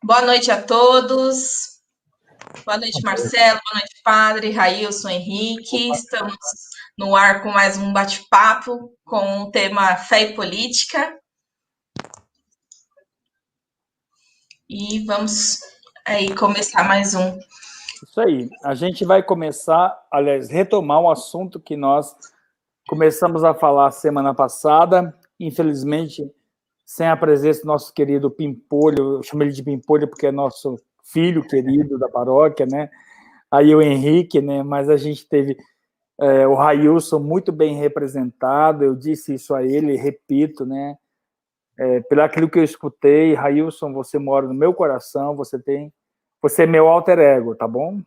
Boa noite a todos. Boa noite, Marcelo. Boa noite, Padre, Railson, Henrique. Estamos no ar com mais um bate-papo com o tema fé e política. E vamos aí começar mais um. Isso aí. A gente vai começar, aliás, retomar um assunto que nós começamos a falar semana passada. Infelizmente, sem a presença do nosso querido Pimpolho, eu chamo ele de Pimpolho porque é nosso filho querido da paróquia, né? Aí o Henrique, né? Mas a gente teve o Railson muito bem representado, eu disse isso a ele, repito, né? Pelo aquilo que eu escutei, Railson, você mora no meu coração, você é meu alter ego, tá bom?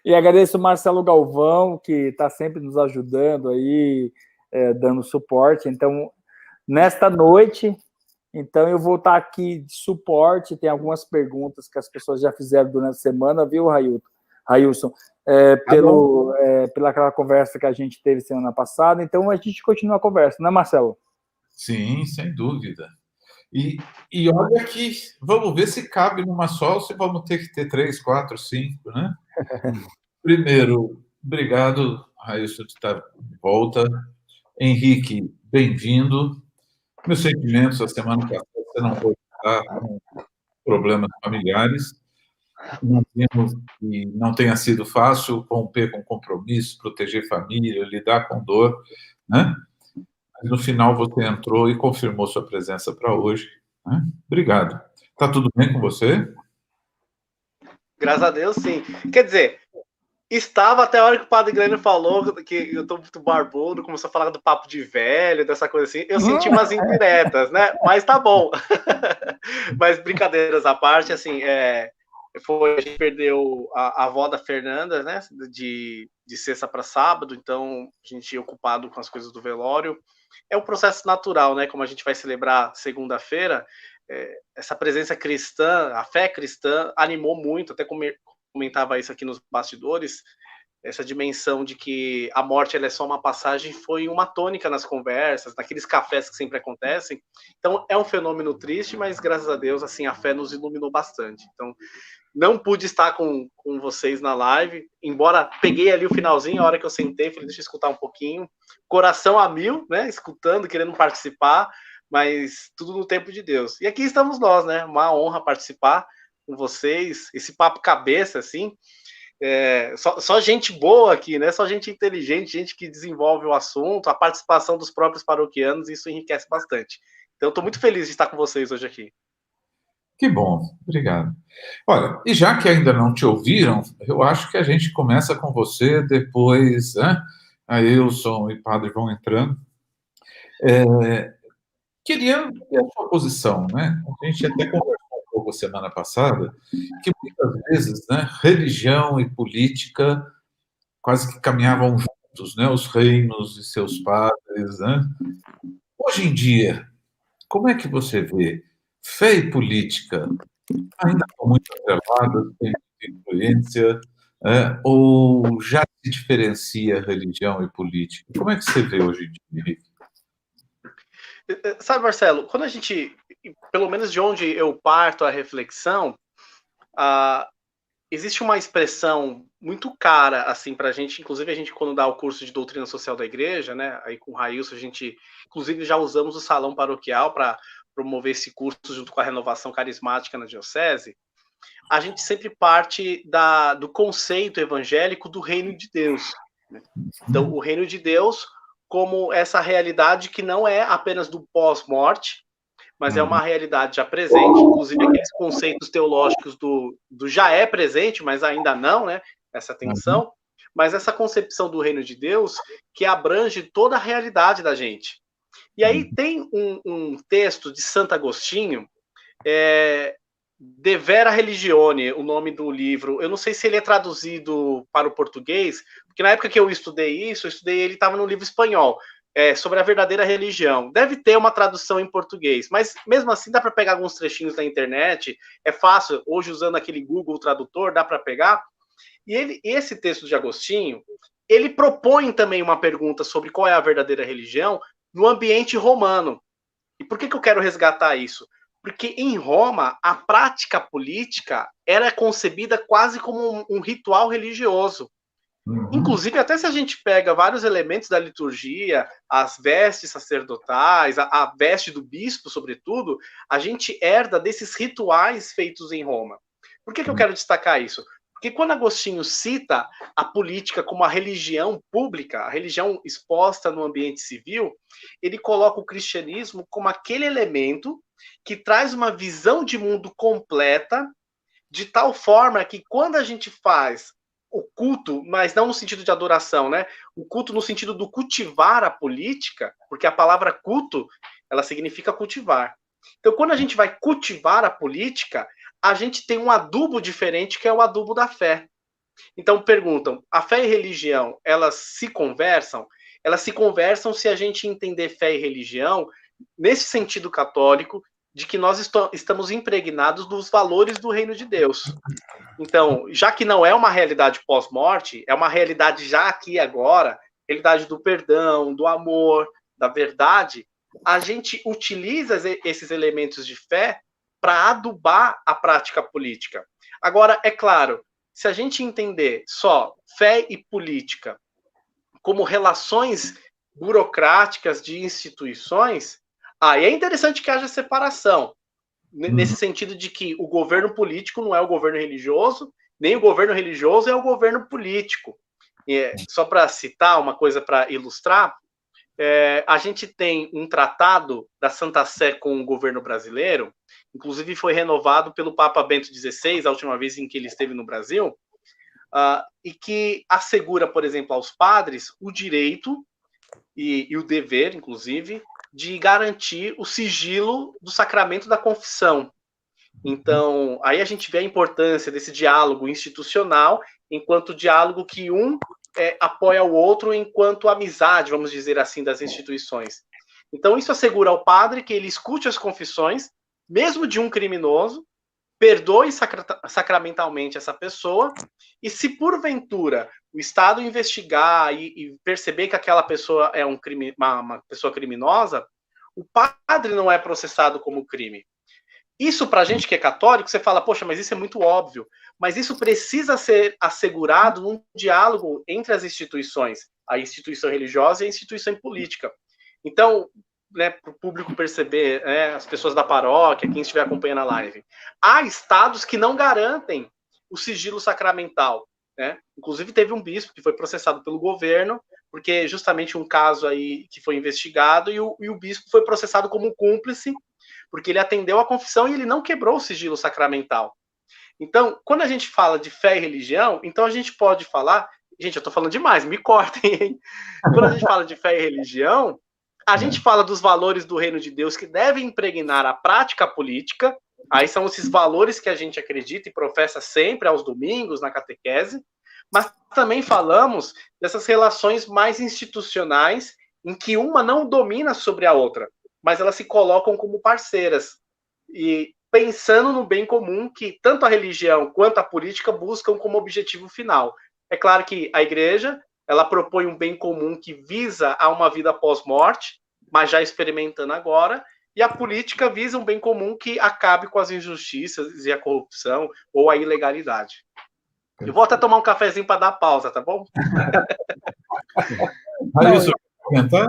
E agradeço o Marcelo Galvão, que está sempre nos ajudando aí, dando suporte. Então, nesta noite, então eu vou estar aqui de suporte, tem algumas perguntas que as pessoas já fizeram durante a semana, viu, Railson? Pela aquela conversa que a gente teve semana passada, então a gente continua a conversa, né, Marcelo? Sim, sem dúvida. E olha que vamos ver se cabe numa só ou se vamos ter que ter 3, 4, 5, né? Primeiro, obrigado, Railson, de estar de volta. Henrique, bem-vindo. Meus sentimentos, a semana passada você não pôde estar com problemas familiares. Imagino que não tenha sido fácil romper com compromisso, proteger família, lidar com dor, né? Mas no final você entrou e confirmou sua presença para hoje, né? Obrigado. Tá tudo bem com você? Graças a Deus, sim. Quer dizer, estava até a hora que o Padre Glênio falou que eu tô muito barbudo, começou a falar do papo de velho, dessa coisa assim. Eu senti umas indiretas, né? Mas tá bom. Mas brincadeiras à parte, assim, a gente perdeu a avó da Fernanda, né? De sexta para sábado, então a gente ia ocupado com as coisas do velório. É um processo natural, né? Como a gente vai celebrar segunda-feira, essa presença cristã, a fé cristã, animou muito, até comentava isso aqui nos bastidores, essa dimensão de que a morte ela é só uma passagem foi uma tônica nas conversas, naqueles cafés que sempre acontecem. Então, é um fenômeno triste, mas graças a Deus, assim, a fé nos iluminou bastante. Então, não pude estar com vocês na live, embora peguei ali o finalzinho, a hora que eu sentei, falei, deixa eu escutar um pouquinho. Coração a mil, né? Escutando, querendo participar, mas tudo no tempo de Deus. E aqui estamos nós, né? Uma honra participar com vocês, esse papo cabeça, assim. Só gente boa aqui, né? Só gente inteligente, gente que desenvolve o assunto, a participação dos próprios paroquianos, isso enriquece bastante. Então, estou muito feliz de estar com vocês hoje aqui. Que bom, obrigado. Olha, e já que ainda não te ouviram, eu acho que a gente começa com você, depois, né? A Wilson e Padre vão entrando. Queria ter a sua posição, né? A gente até conversou um pouco semana passada, que muitas vezes, né, religião e política quase que caminhavam juntos, né? Os reinos e seus padres, né? Hoje em dia, como é que você vê fé e política ainda estão muito atreladas, tem muita influência, ou já se diferencia religião e política? Como é que você vê hoje em dia, Henrique? Sabe, Marcelo, quando a gente, pelo menos de onde eu parto a reflexão, existe uma expressão muito cara, assim, pra gente, inclusive a gente quando dá o curso de doutrina social da igreja, né, aí com o Railson a gente, inclusive já usamos o salão paroquial para promover esse curso junto com a renovação carismática na diocese, a gente sempre parte do conceito evangélico do reino de Deus, né? Então, o reino de Deus como essa realidade que não é apenas do pós-morte, mas é uma realidade já presente, inclusive aqueles conceitos teológicos do já é presente, mas ainda não, né? Essa tensão, mas essa concepção do reino de Deus que abrange toda a realidade da gente. E aí tem um texto de Santo Agostinho, De Vera Religione, o nome do livro. Eu não sei se ele é traduzido para o português, porque na época que eu estudei isso, ele estava no livro espanhol, sobre a verdadeira religião. Deve ter uma tradução em português, mas mesmo assim dá para pegar alguns trechinhos na internet, é fácil, hoje usando aquele Google Tradutor, dá para pegar. E esse texto de Agostinho, ele propõe também uma pergunta sobre qual é a verdadeira religião no ambiente romano. E por que eu quero resgatar isso? Porque em Roma, a prática política era concebida quase como um ritual religioso. Inclusive, até se a gente pega vários elementos da liturgia, as vestes sacerdotais, a veste do bispo, sobretudo, a gente herda desses rituais feitos em Roma. Por que eu quero destacar isso? Porque quando Agostinho cita a política como a religião pública, a religião exposta no ambiente civil, ele coloca o cristianismo como aquele elemento que traz uma visão de mundo completa, de tal forma que quando a gente faz o culto, mas não no sentido de adoração, né? O culto no sentido do cultivar a política, porque a palavra culto, ela significa cultivar. Então, quando a gente vai cultivar a política, a gente tem um adubo diferente, que é o adubo da fé. Então, perguntam, a fé e religião, elas se conversam? Elas se conversam se a gente entender fé e religião nesse sentido católico, de que nós estamos impregnados dos valores do reino de Deus. Então, já que não é uma realidade pós-morte, é uma realidade já aqui e agora, realidade do perdão, do amor, da verdade, a gente utiliza esses elementos de fé para adubar a prática política. Agora, é claro, se a gente entender só fé e política como relações burocráticas de instituições, aí é interessante que haja separação, nesse sentido de que o governo político não é o governo religioso, nem o governo religioso é o governo político. Só para citar uma coisa para ilustrar, a gente tem um tratado da Santa Sé com o governo brasileiro, inclusive foi renovado pelo Papa Bento XVI, a última vez em que ele esteve no Brasil, e que assegura, por exemplo, aos padres o direito e o dever, inclusive, de garantir o sigilo do sacramento da confissão. Então, aí a gente vê a importância desse diálogo institucional, enquanto diálogo que um apoia o outro, enquanto amizade, vamos dizer assim, das instituições. Então, isso assegura ao padre que ele escute as confissões, mesmo de um criminoso, perdoe sacramentalmente essa pessoa, e se porventura o Estado investigar e perceber que aquela pessoa é uma pessoa criminosa, o padre não é processado como crime. Isso, para a gente que é católico, você fala, poxa, mas isso é muito óbvio. Mas isso precisa ser assegurado num diálogo entre as instituições, a instituição religiosa e a instituição política. Então, né, para o público perceber, as pessoas da paróquia, quem estiver acompanhando a live, há estados que não garantem o sigilo sacramental. Né? Inclusive, teve um bispo que foi processado pelo governo, porque justamente um caso aí que foi investigado, e o bispo foi processado como cúmplice, porque ele atendeu a confissão e ele não quebrou o sigilo sacramental. Então, quando a gente fala de fé e religião, então a gente pode falar... Gente, eu estou falando demais, me cortem, hein? Quando a gente fala de fé e religião, a gente fala dos valores do reino de Deus que devem impregnar a prática política. Aí são esses valores que a gente acredita e professa sempre aos domingos, na catequese. Mas também falamos dessas relações mais institucionais, em que uma não domina sobre a outra, mas elas se colocam como parceiras. E pensando no bem comum que tanto a religião quanto a política buscam como objetivo final. É claro que a igreja, ela propõe um bem comum que visa a uma vida pós-morte, mas já experimentando agora, e a política visa um bem comum que acabe com as injustiças e a corrupção ou a ilegalidade. Eu vou até tomar um cafezinho para dar pausa, tá bom? Raíssa, comentar?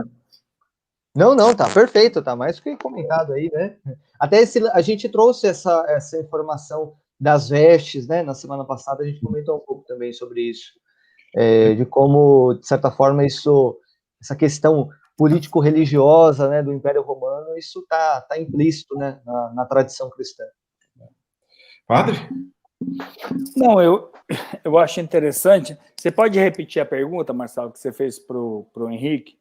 Não, tá perfeito, tá mais que comentado aí, né? Até a gente trouxe essa informação das vestes, né? Na semana passada a gente comentou um pouco também sobre isso, de como, de certa forma, essa questão político-religiosa, né, do Império Romano, isso tá implícito, né, na tradição cristã. Padre? Não, eu acho interessante. Você pode repetir a pergunta, Marcelo, que você fez para o Henrique,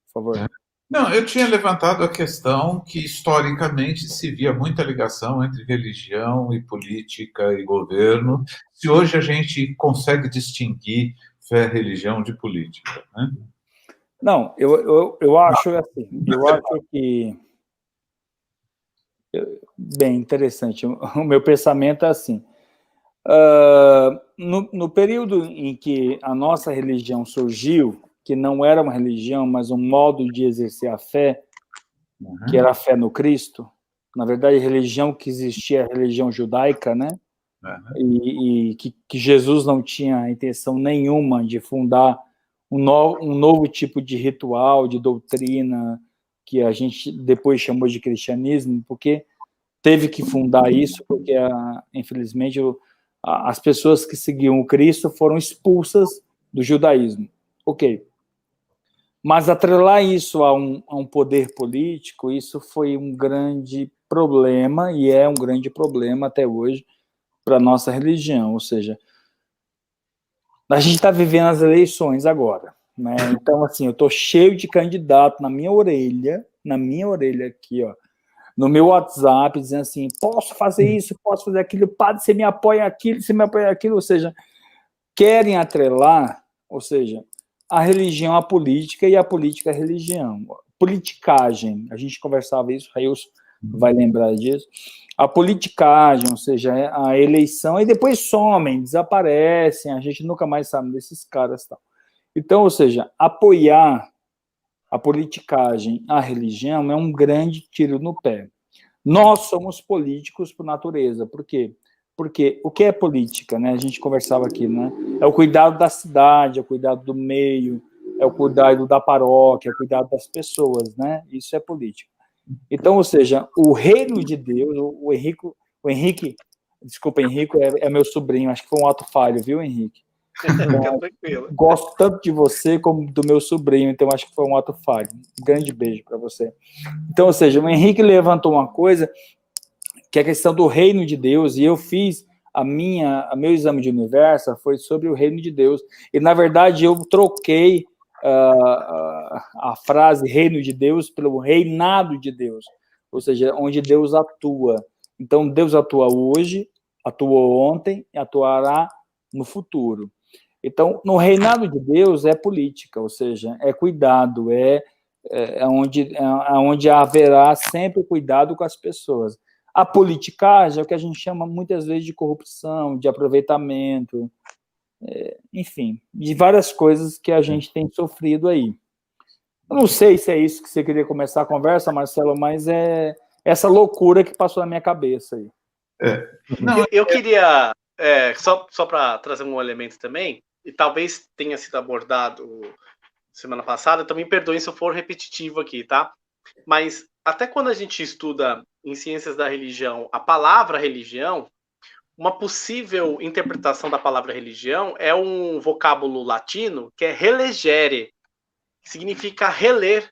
por favor? Não, eu tinha levantado a questão que, historicamente, se via muita ligação entre religião e política e governo. Se hoje a gente consegue distinguir fé, religião de política, né? Não, eu acho assim, eu acho que... Bem interessante, o meu pensamento é assim, no período em que a nossa religião surgiu, que não era uma religião, mas um modo de exercer a fé, que era a fé no Cristo, Na verdade, a religião que existia é a religião judaica, né? E que Jesus não tinha intenção nenhuma de fundar um novo tipo de ritual, de doutrina, que a gente depois chamou de cristianismo, porque teve que fundar isso, porque, infelizmente, as pessoas que seguiam o Cristo foram expulsas do judaísmo. Ok. Mas atrelar isso a um poder político, isso foi um grande problema, e é um grande problema até hoje para a nossa religião. Ou seja, a gente está vivendo as eleições agora, né? Então, assim, eu estou cheio de candidato na minha orelha aqui, ó, no meu WhatsApp, dizendo assim, posso fazer isso, posso fazer aquilo, padre, você me apoia aquilo, você me apoia aquilo, ou seja, querem atrelar, ou seja, a religião à política e a política à religião. Politicagem, a gente conversava isso, Railson vai lembrar disso. A politicagem, ou seja, a eleição, e depois somem, desaparecem, a gente nunca mais sabe desses caras. Tal. Então, ou seja, apoiar a politicagem à religião é um grande tiro no pé. Nós somos políticos por natureza, por quê? Porque o que é política, né? A gente conversava aqui, né? É o cuidado da cidade, é o cuidado do meio, é o cuidado da paróquia, é o cuidado das pessoas, né? Isso é política. Então, ou seja, o reino de Deus, o Henrique, desculpa, Henrique é meu sobrinho, acho que foi um ato falho, viu, Henrique? Então, gosto tanto de você como do meu sobrinho, então acho que foi um ato falho. Um grande beijo para você. Então, ou seja, o Henrique levantou uma coisa que é a questão do reino de Deus, e eu fiz meu exame de universo foi sobre o reino de Deus, e na verdade eu troquei a frase reino de Deus pelo reinado de Deus, ou seja, onde Deus atua. Então, Deus atua hoje, atuou ontem e atuará no futuro. Então, no reinado de Deus é política, ou seja, é cuidado, é onde haverá sempre cuidado com as pessoas. A politicagem é o que a gente chama muitas vezes de corrupção, de aproveitamento, enfim, de várias coisas que a gente tem sofrido aí. Eu não sei se é isso que você queria começar a conversa, Marcelo, mas é essa loucura que passou na minha cabeça aí. Não, eu queria, só para trazer um elemento também, e talvez tenha sido abordado semana passada, então me perdoem se eu for repetitivo aqui, tá? Mas até quando a gente estuda em ciências da religião a palavra religião, uma possível interpretação da palavra religião é um vocábulo latino que é relegere, que significa reler.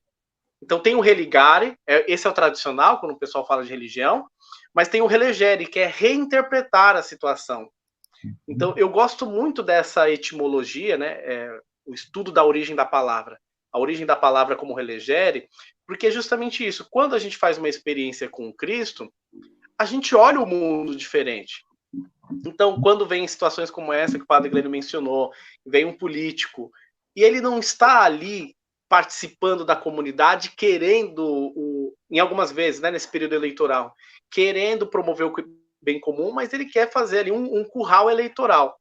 Então tem o religare, esse é o tradicional, quando o pessoal fala de religião, mas tem o relegere, que é reinterpretar a situação. Então eu gosto muito dessa etimologia, né, o estudo da origem da palavra. A origem da palavra como relegere, porque é justamente isso. Quando a gente faz uma experiência com Cristo, a gente olha o mundo diferente. Então, quando vem situações como essa que o padre Glênio mencionou, vem um político, e ele não está ali participando da comunidade, querendo, em algumas vezes, né, nesse período eleitoral, querendo promover o bem comum, mas ele quer fazer ali um curral eleitoral.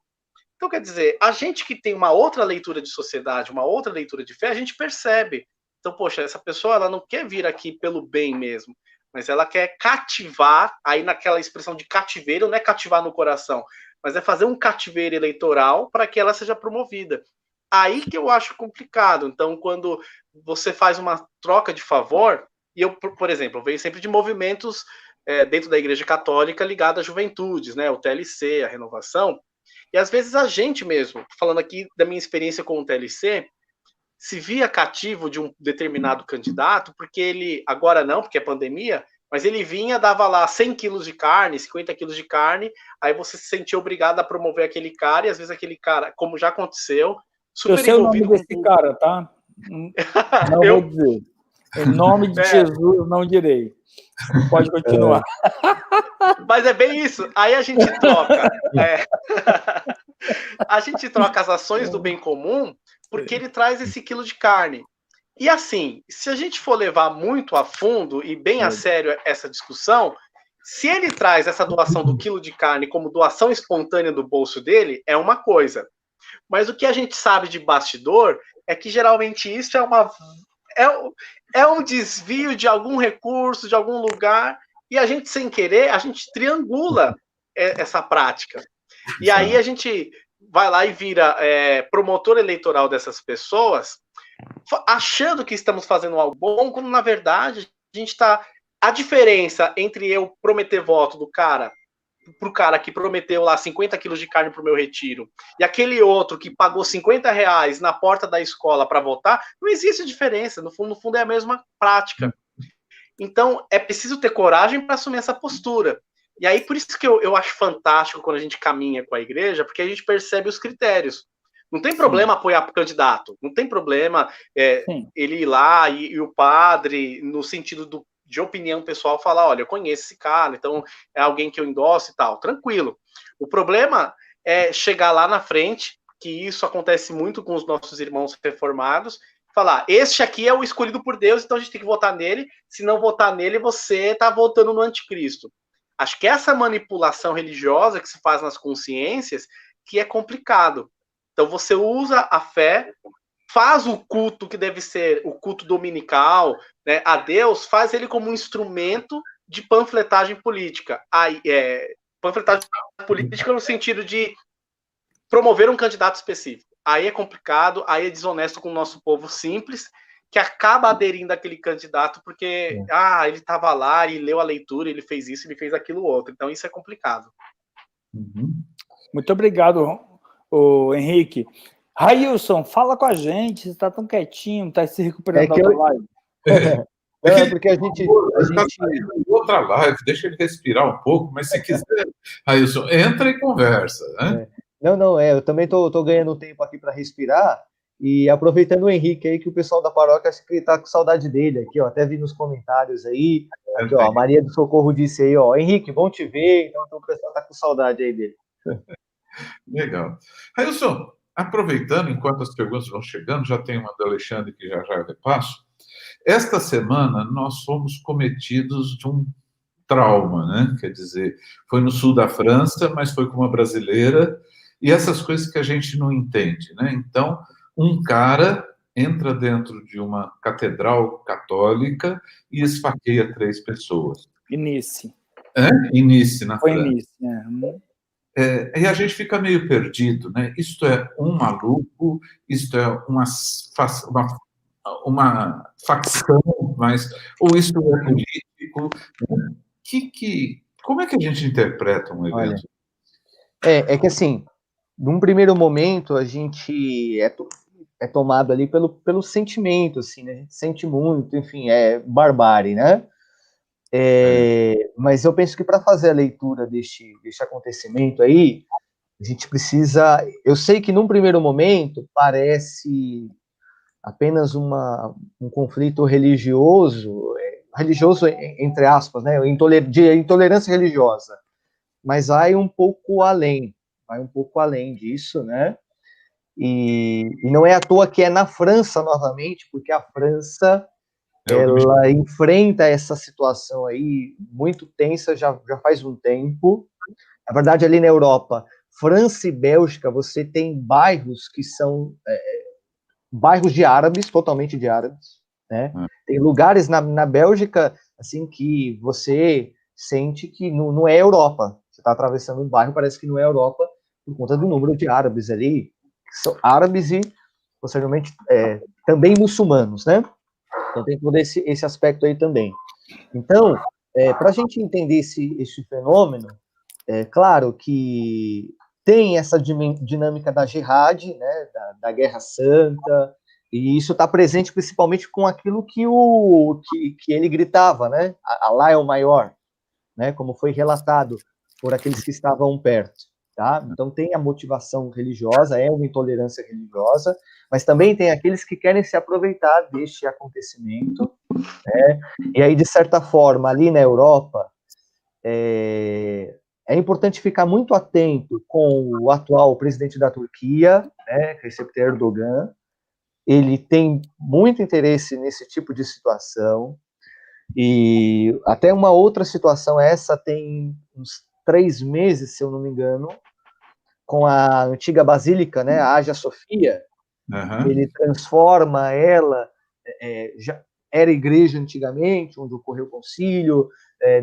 Então, quer dizer, a gente que tem uma outra leitura de sociedade, uma outra leitura de fé, a gente percebe. Então, poxa, essa pessoa ela não quer vir aqui pelo bem mesmo, mas ela quer cativar, aí naquela expressão de cativeiro, não é cativar no coração, mas é fazer um cativeiro eleitoral para que ela seja promovida. Aí que eu acho complicado. Então, quando você faz uma troca de favor, e eu, por exemplo, eu vejo sempre de movimentos dentro da Igreja Católica ligados às juventudes, né, o TLC, a renovação, e às vezes a gente mesmo, falando aqui da minha experiência com o TLC, se via cativo de um determinado candidato, porque ele, agora não, porque é pandemia, mas ele vinha, dava lá 100 quilos de carne, 50 quilos de carne, aí você se sentia obrigado a promover aquele cara, e às vezes aquele cara, como já aconteceu, super eu sei envolvido o nome desse cara, tá? Não vou dizer. Em nome de Jesus, não direi. Pode continuar. Mas é bem isso. Aí a gente troca. A gente troca as ações do bem comum porque ele traz esse quilo de carne. E assim, se a gente for levar muito a fundo e bem a sério essa discussão, se ele traz essa doação do quilo de carne como doação espontânea do bolso dele, é uma coisa. Mas o que a gente sabe de bastidor é que geralmente isso é um desvio de algum recurso, de algum lugar, E a gente, sem querer, a gente triangula essa prática. E aí a gente vai lá e vira promotor eleitoral dessas pessoas, achando que estamos fazendo algo bom, quando, na verdade, a gente está... A diferença entre eu prometer voto do cara pro cara que prometeu lá 50 quilos de carne pro meu retiro e aquele outro que pagou R$50 na porta da escola para votar, não existe diferença. No fundo é a mesma prática. Então, é preciso ter coragem para assumir essa postura. E aí, por isso que eu acho fantástico quando a gente caminha com a igreja, porque a gente percebe os critérios. Não tem problema apoiar o candidato, não tem problema ele ir lá e o padre, no sentido de opinião pessoal, falar, olha, eu conheço esse cara, então é alguém que eu endosso e tal, tranquilo. O problema é chegar lá na frente, que isso acontece muito com os nossos irmãos reformados, falar, este aqui é o escolhido por Deus, então a gente tem que votar nele, se não votar nele, você está votando no anticristo. Acho que essa manipulação religiosa que se faz nas consciências, que é complicado. Então você usa a fé, faz o culto que deve ser o culto dominical, né, a Deus, faz ele como um instrumento de panfletagem política. Panfletagem política no sentido de promover um candidato específico. Aí é complicado, aí é desonesto com o nosso povo simples, que acaba aderindo àquele candidato porque ele estava lá, ele leu a leitura, ele fez isso, ele fez aquilo outro. Então isso é complicado. Muito obrigado, Henrique. Railson, fala com a gente, você está tão quietinho, está se recuperando da outra live. Porque a gente... Outra live, deixa ele respirar um pouco, mas se quiser, Railson, entra e conversa. Né? Eu também estou ganhando tempo aqui para respirar, e aproveitando o Henrique aí, que o pessoal da paróquia acho que está com saudade dele aqui, ó, até vi nos comentários aí, aqui, ó, a Maria do Socorro disse aí, ó, Henrique, bom te ver, então o pessoal está com saudade aí dele. Legal. Railson, aproveitando, enquanto as perguntas vão chegando, já tem uma do Alexandre que já eu repasso. Esta semana nós fomos cometidos de um trauma, né? Quer dizer, foi no sul da França, mas foi com uma brasileira, e essas coisas que a gente não entende, né? Então, um cara entra dentro de uma catedral católica e esfaqueia 3 pessoas. Nice. Nice, na Foi França. Nice, e a gente fica meio perdido, né? Isto é um maluco, isto é uma facção, ou isto é político? Como é que a gente interpreta um evento? É que assim, num primeiro momento, a gente é tomado ali pelo sentimento, assim, né? A gente sente muito, enfim, é barbárie, né? Mas eu penso que para fazer a leitura deste acontecimento aí, a gente precisa... Eu sei que num primeiro momento parece apenas um conflito religioso entre aspas, né? De intolerância religiosa, mas vai um pouco além disso, né? E não é à toa que é na França novamente, porque a França ela enfrenta essa situação aí muito tensa já faz um tempo. Na verdade, ali na Europa, França e Bélgica, você tem bairros que são bairros de árabes, totalmente de árabes, né? Tem lugares na Bélgica assim que você sente que não é Europa. Você está atravessando um bairro, parece que não é Europa, por conta do número de árabes ali, que são árabes e, posteriormente, também muçulmanos, né? Então tem todo esse aspecto aí também. Então, para a gente entender esse fenômeno, é claro que tem essa dinâmica da jihad, né, da Guerra Santa, e isso está presente principalmente com aquilo que ele gritava, né? Allah é o maior, né? Como foi relatado por aqueles que estavam perto, tá? Então tem a motivação religiosa, é uma intolerância religiosa, mas também tem aqueles que querem se aproveitar deste acontecimento, né? E aí, de certa forma, ali na Europa, é importante ficar muito atento com o atual presidente da Turquia, né, Recep Erdogan. Ele tem muito interesse nesse tipo de situação, e até uma outra situação, essa tem uns 3 meses, se eu não me engano, com a antiga basílica, né, a Hagia Sofia. Ele transforma ela, era igreja antigamente, onde ocorreu o concílio,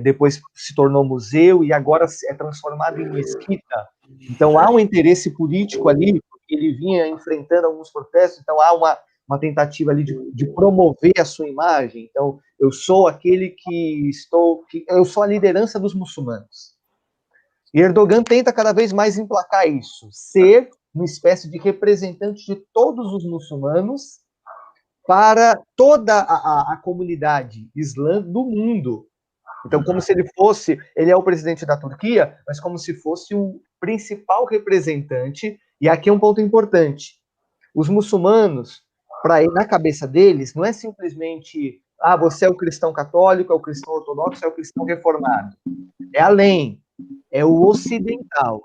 depois se tornou museu e agora é transformado em mesquita. Então há um interesse político ali, porque ele vinha enfrentando alguns protestos, então há uma tentativa ali de promover a sua imagem. Então, eu sou aquele eu sou a liderança dos muçulmanos. E Erdogan tenta cada vez mais emplacar isso, ser uma espécie de representante de todos os muçulmanos para toda a comunidade islã do mundo. Então, como se ele é o presidente da Turquia, mas como se fosse o principal representante, e aqui é um ponto importante. Os muçulmanos, para ir na cabeça deles, não é simplesmente, você é o cristão católico, é o cristão ortodoxo, é o cristão reformado. É além, é o ocidental.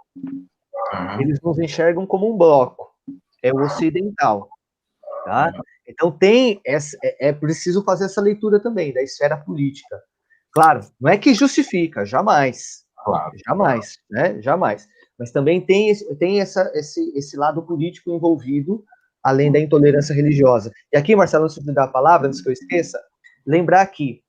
Eles nos enxergam como um bloco. É o ocidental. Tá? Então é preciso fazer essa leitura também da esfera política. Claro, não é que justifica, jamais. Claro. Jamais, né? Jamais. Mas também tem esse lado político envolvido, além da intolerância religiosa. E aqui, Marcelo, antes de dar a palavra, antes que eu esqueça, lembrar que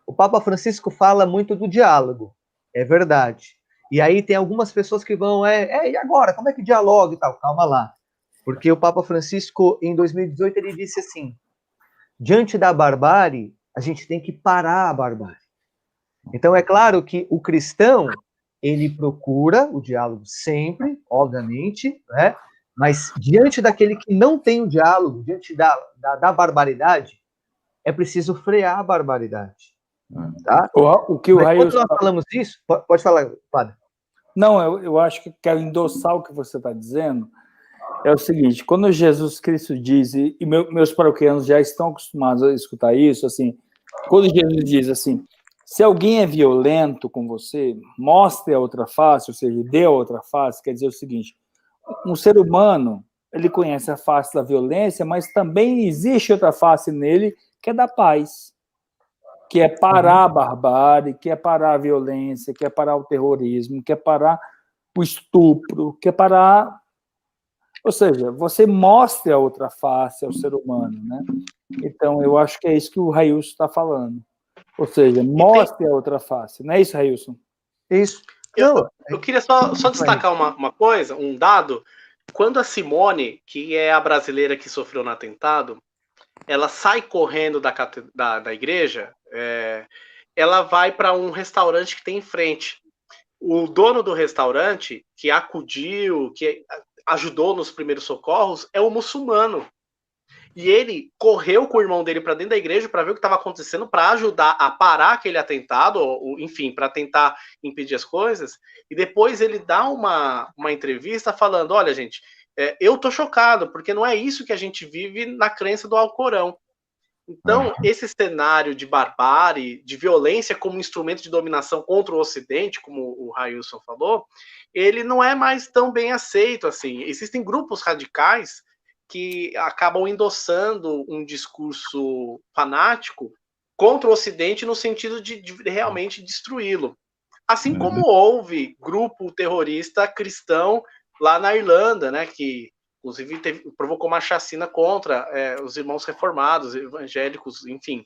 o Papa Francisco fala muito do diálogo, é verdade. E aí tem algumas pessoas que vão, e agora? Como é que dialoga e tal? Calma lá. Porque o Papa Francisco, em 2018, ele disse assim, diante da barbárie, a gente tem que parar a barbárie. Então, é claro que o cristão, ele procura o diálogo sempre, obviamente, né? Mas diante daquele que não tem o diálogo, diante da barbaridade, é preciso frear a barbaridade. Tá? O que o Raio... Quando nós falamos isso, pode falar, padre. Não, eu acho que quero endossar o que você está dizendo. É o seguinte, quando Jesus Cristo diz, e meus paroquianos já estão acostumados a escutar isso, assim, quando Jesus diz assim, se alguém é violento com você, mostre a outra face, ou seja, dê a outra face, quer dizer o seguinte, um ser humano, ele conhece a face da violência, mas também existe outra face nele, que é da paz, que é parar a barbárie, que é parar a violência, que é parar o terrorismo, que é parar o estupro, que é parar... Ou seja, você mostre a outra face ao ser humano, né? Então, eu acho que é isso que o Railson está falando. Ou seja, mostre a outra face. Não é isso, Railson? Isso. Eu queria só destacar uma coisa, um dado. Quando a Simone, que é a brasileira que sofreu no atentado, ela sai correndo da igreja, ela vai para um restaurante que tem em frente. O dono do restaurante, que acudiu, que ajudou nos primeiros socorros, é um muçulmano. E ele correu com o irmão dele para dentro da igreja para ver o que estava acontecendo, para ajudar a parar aquele atentado, ou, enfim, para tentar impedir as coisas. E depois ele dá uma entrevista falando, olha, gente, eu tô chocado, porque não é isso que a gente vive na crença do Alcorão. Então, esse cenário de barbárie, de violência como instrumento de dominação contra o Ocidente, como o Railson falou, ele não é mais tão bem aceito assim. Existem grupos radicais que acabam endossando um discurso fanático contra o Ocidente no sentido de realmente destruí-lo. Assim como houve grupo terrorista cristão lá na Irlanda, né, que inclusive provocou uma chacina contra os irmãos reformados, evangélicos, enfim.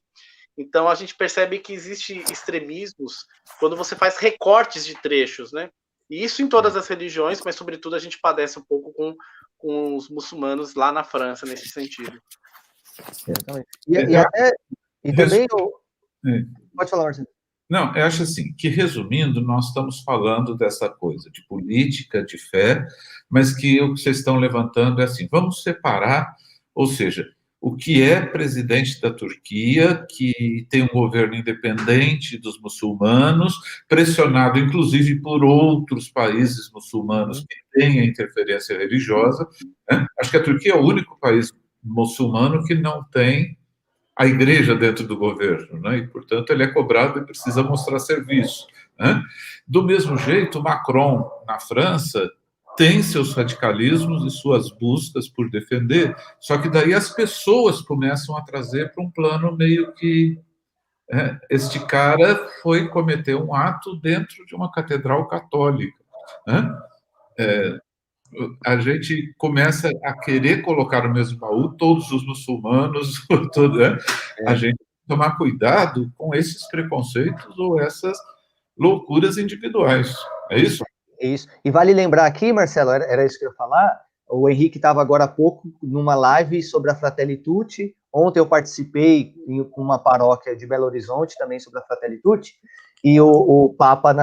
Então a gente percebe que existe extremismos quando você faz recortes de trechos, né? E isso em todas as religiões, mas sobretudo a gente padece um pouco com os muçulmanos lá na França, nesse sentido. E também... Pode falar, Marcelo. Não, eu acho assim, que resumindo, nós estamos falando dessa coisa de política, de fé, mas que o que vocês estão levantando é assim, vamos separar, ou seja, o que é presidente da Turquia, que tem um governo independente dos muçulmanos, pressionado inclusive por outros países muçulmanos que têm a interferência religiosa, né? Acho que a Turquia é o único país muçulmano que não tem a igreja dentro do governo, né? E, portanto, ele é cobrado e precisa mostrar serviço, né? Do mesmo jeito, Macron, na França, tem seus radicalismos e suas buscas por defender, só que daí as pessoas começam a trazer para um plano meio que... este cara foi cometer um ato dentro de uma catedral católica, né? A gente começa a querer colocar no mesmo baú todos os muçulmanos, né? A gente tomar cuidado com esses preconceitos ou essas loucuras individuais. É isso? Isso. E vale lembrar aqui, Marcelo, era isso que eu ia falar, o Henrique estava agora há pouco numa live sobre a Fratelli Tutti. Ontem eu participei com uma paróquia de Belo Horizonte também sobre a Fratelli Tutti, e o Papa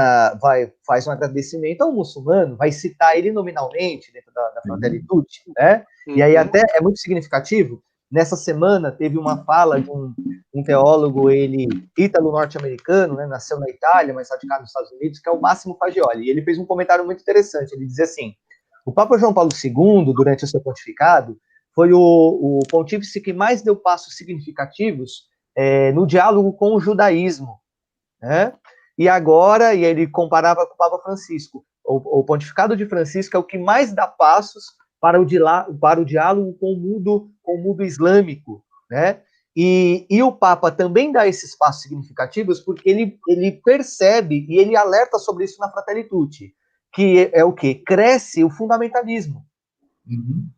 faz um agradecimento ao muçulmano, vai citar ele nominalmente dentro da Fratelli Tutti, né? E aí até é muito significativo. Nessa semana teve uma fala de um teólogo, ele ítalo-norte-americano, né, nasceu na Itália, mas radicado nos Estados Unidos, que é o Massimo Fagioli. E ele fez um comentário muito interessante. Ele dizia assim: o Papa João Paulo II, durante o seu pontificado, foi o pontífice que mais deu passos significativos no diálogo com o judaísmo, né? E agora, e ele comparava com o Papa Francisco, o pontificado de Francisco é o que mais dá passos para o diálogo com o mundo islâmico, né? E o Papa também dá esses passos significativos porque ele percebe e ele alerta sobre isso na Fratelli Tutti, que é o quê? Cresce o fundamentalismo. Uhum.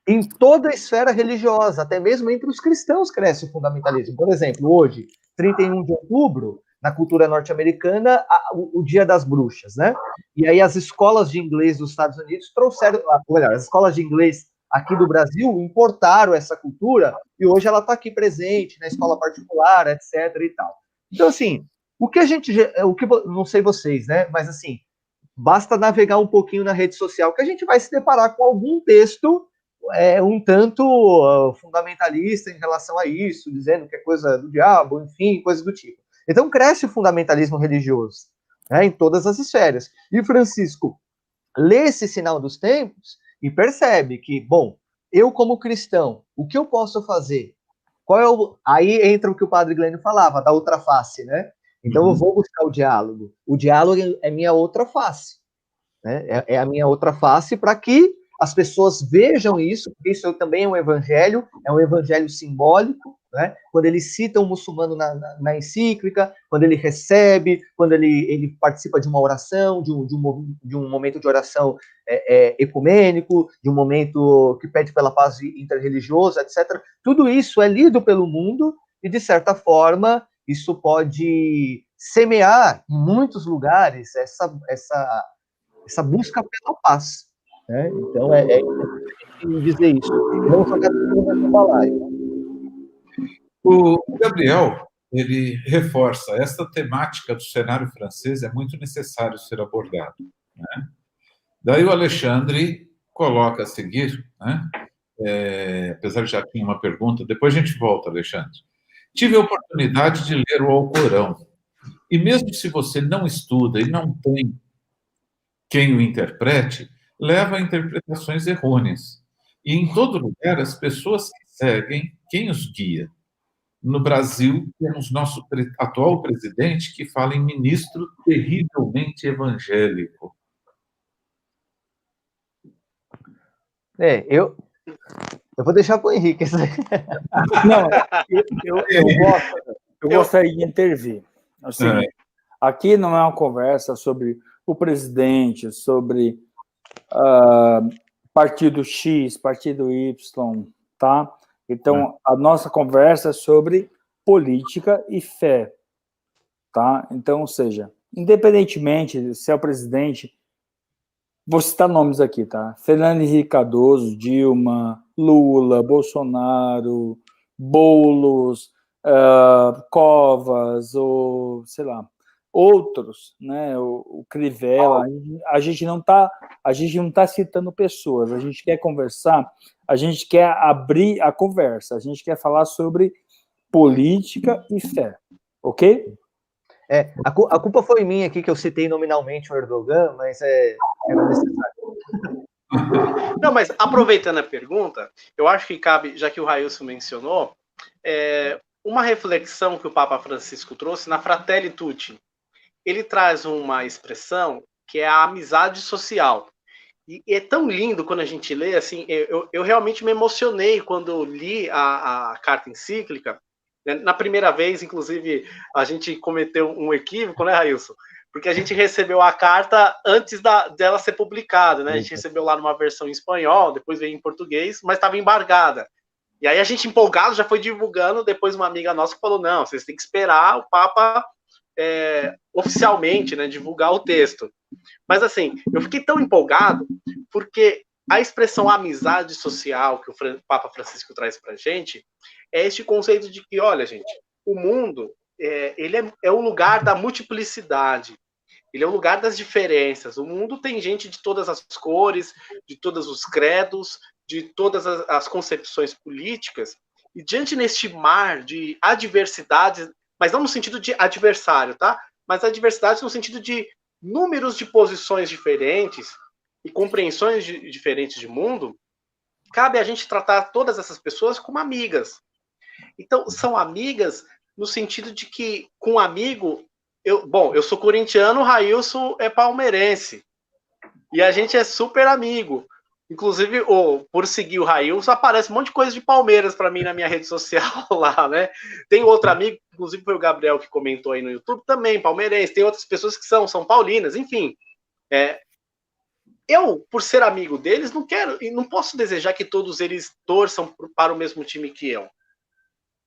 Em toda a esfera religiosa, até mesmo entre os cristãos cresce o fundamentalismo. Por exemplo, hoje, 31 de outubro, na cultura norte-americana, o Dia das Bruxas, né? E aí as escolas de inglês dos Estados Unidos trouxeram, as escolas de inglês aqui do Brasil importaram essa cultura e hoje ela está aqui presente na escola particular, etc. e tal. Então, assim, não sei vocês, né? Mas assim, basta navegar um pouquinho na rede social que a gente vai se deparar com algum texto um tanto fundamentalista em relação a isso, dizendo que é coisa do diabo, enfim, coisa do tipo. Então cresce o fundamentalismo religioso, né, em todas as esferas. E Francisco lê esse sinal dos tempos e percebe que, bom, eu como cristão, o que eu posso fazer? Aí entra o que o padre Glênio falava, da outra face, né? Então eu vou buscar o diálogo. O diálogo é minha outra face, né? É a minha outra face para que as pessoas vejam isso, porque isso também é um evangelho simbólico, né? Quando ele cita um muçulmano na encíclica, quando ele recebe, quando ele participa de uma oração, de um momento de oração ecumênico, de um momento que pede pela paz interreligiosa, etc. Tudo isso é lido pelo mundo e, de certa forma, isso pode semear em muitos lugares essa busca pela paz. Né? Então, é importante dizer isso. Não jogar tudo nessa balaia. O Gabriel, ele reforça, esta temática do cenário francês é muito necessário ser abordado. Né? Daí o Alexandre coloca a seguir, né? Apesar de já tinha uma pergunta, depois a gente volta, Alexandre. Tive a oportunidade de ler o Alcorão, e mesmo se você não estuda e não tem quem o interprete, leva a interpretações errôneas. E em todo lugar, as pessoas que seguem quem os guia. No Brasil, temos nosso atual presidente que fala em ministro terrivelmente evangélico. Eu vou deixar para o Henrique. Não, eu gostaria de intervir. Assim, aqui não é uma conversa sobre o presidente, sobre partido X, partido Y, tá? Então, a nossa conversa é sobre política e fé, tá? Então, ou seja, independentemente se é o presidente, vou citar nomes aqui, tá? Fernando Henrique Cardoso, Dilma, Lula, Bolsonaro, Boulos, Covas, ou sei lá, outros, né? O Crivella. A gente não tá citando pessoas. A gente quer conversar. A gente quer abrir a conversa. A gente quer falar sobre política e fé, ok? A culpa foi minha aqui que eu citei nominalmente o Erdogan, mas era necessário. Não, mas aproveitando a pergunta, eu acho que cabe, já que o Railson mencionou, uma reflexão que o Papa Francisco trouxe na Fratelli Tutti. Ele traz uma expressão que é a amizade social. E é tão lindo quando a gente lê, assim, eu realmente me emocionei quando li a carta encíclica. Na primeira vez, inclusive, a gente cometeu um equívoco, né, Railson? Porque a gente recebeu a carta antes dela ser publicada, né? A gente recebeu lá numa versão em espanhol, depois veio em português, mas estava embargada. E aí a gente empolgado já foi divulgando, depois uma amiga nossa falou, não, vocês têm que esperar o Papa oficialmente, né, divulgar o texto. Mas assim, eu fiquei tão empolgado, porque a expressão amizade social que o Papa Francisco traz pra gente é este conceito de que, olha, gente, o mundo ele é o lugar da multiplicidade, ele é o lugar das diferenças. O mundo tem gente de todas as cores, de todos os credos, de todas as concepções políticas, e diante neste mar de adversidades, mas não no sentido de adversário, tá? Mas adversidades no sentido de números de posições diferentes e compreensões diferentes de mundo, cabe a gente tratar todas essas pessoas como amigas. Então, são amigas no sentido de que, com um amigo, eu sou corintiano, o Railson é palmeirense. E a gente é super amigo. Inclusive, por seguir o Railson, aparece um monte de coisa de Palmeiras para mim na minha rede social lá, né? Tem outro amigo, inclusive foi o Gabriel que comentou aí no YouTube, também palmeirense. Tem outras pessoas que são paulinas, enfim. Eu, por ser amigo deles, não quero e não posso desejar que todos eles torçam para o mesmo time que eu.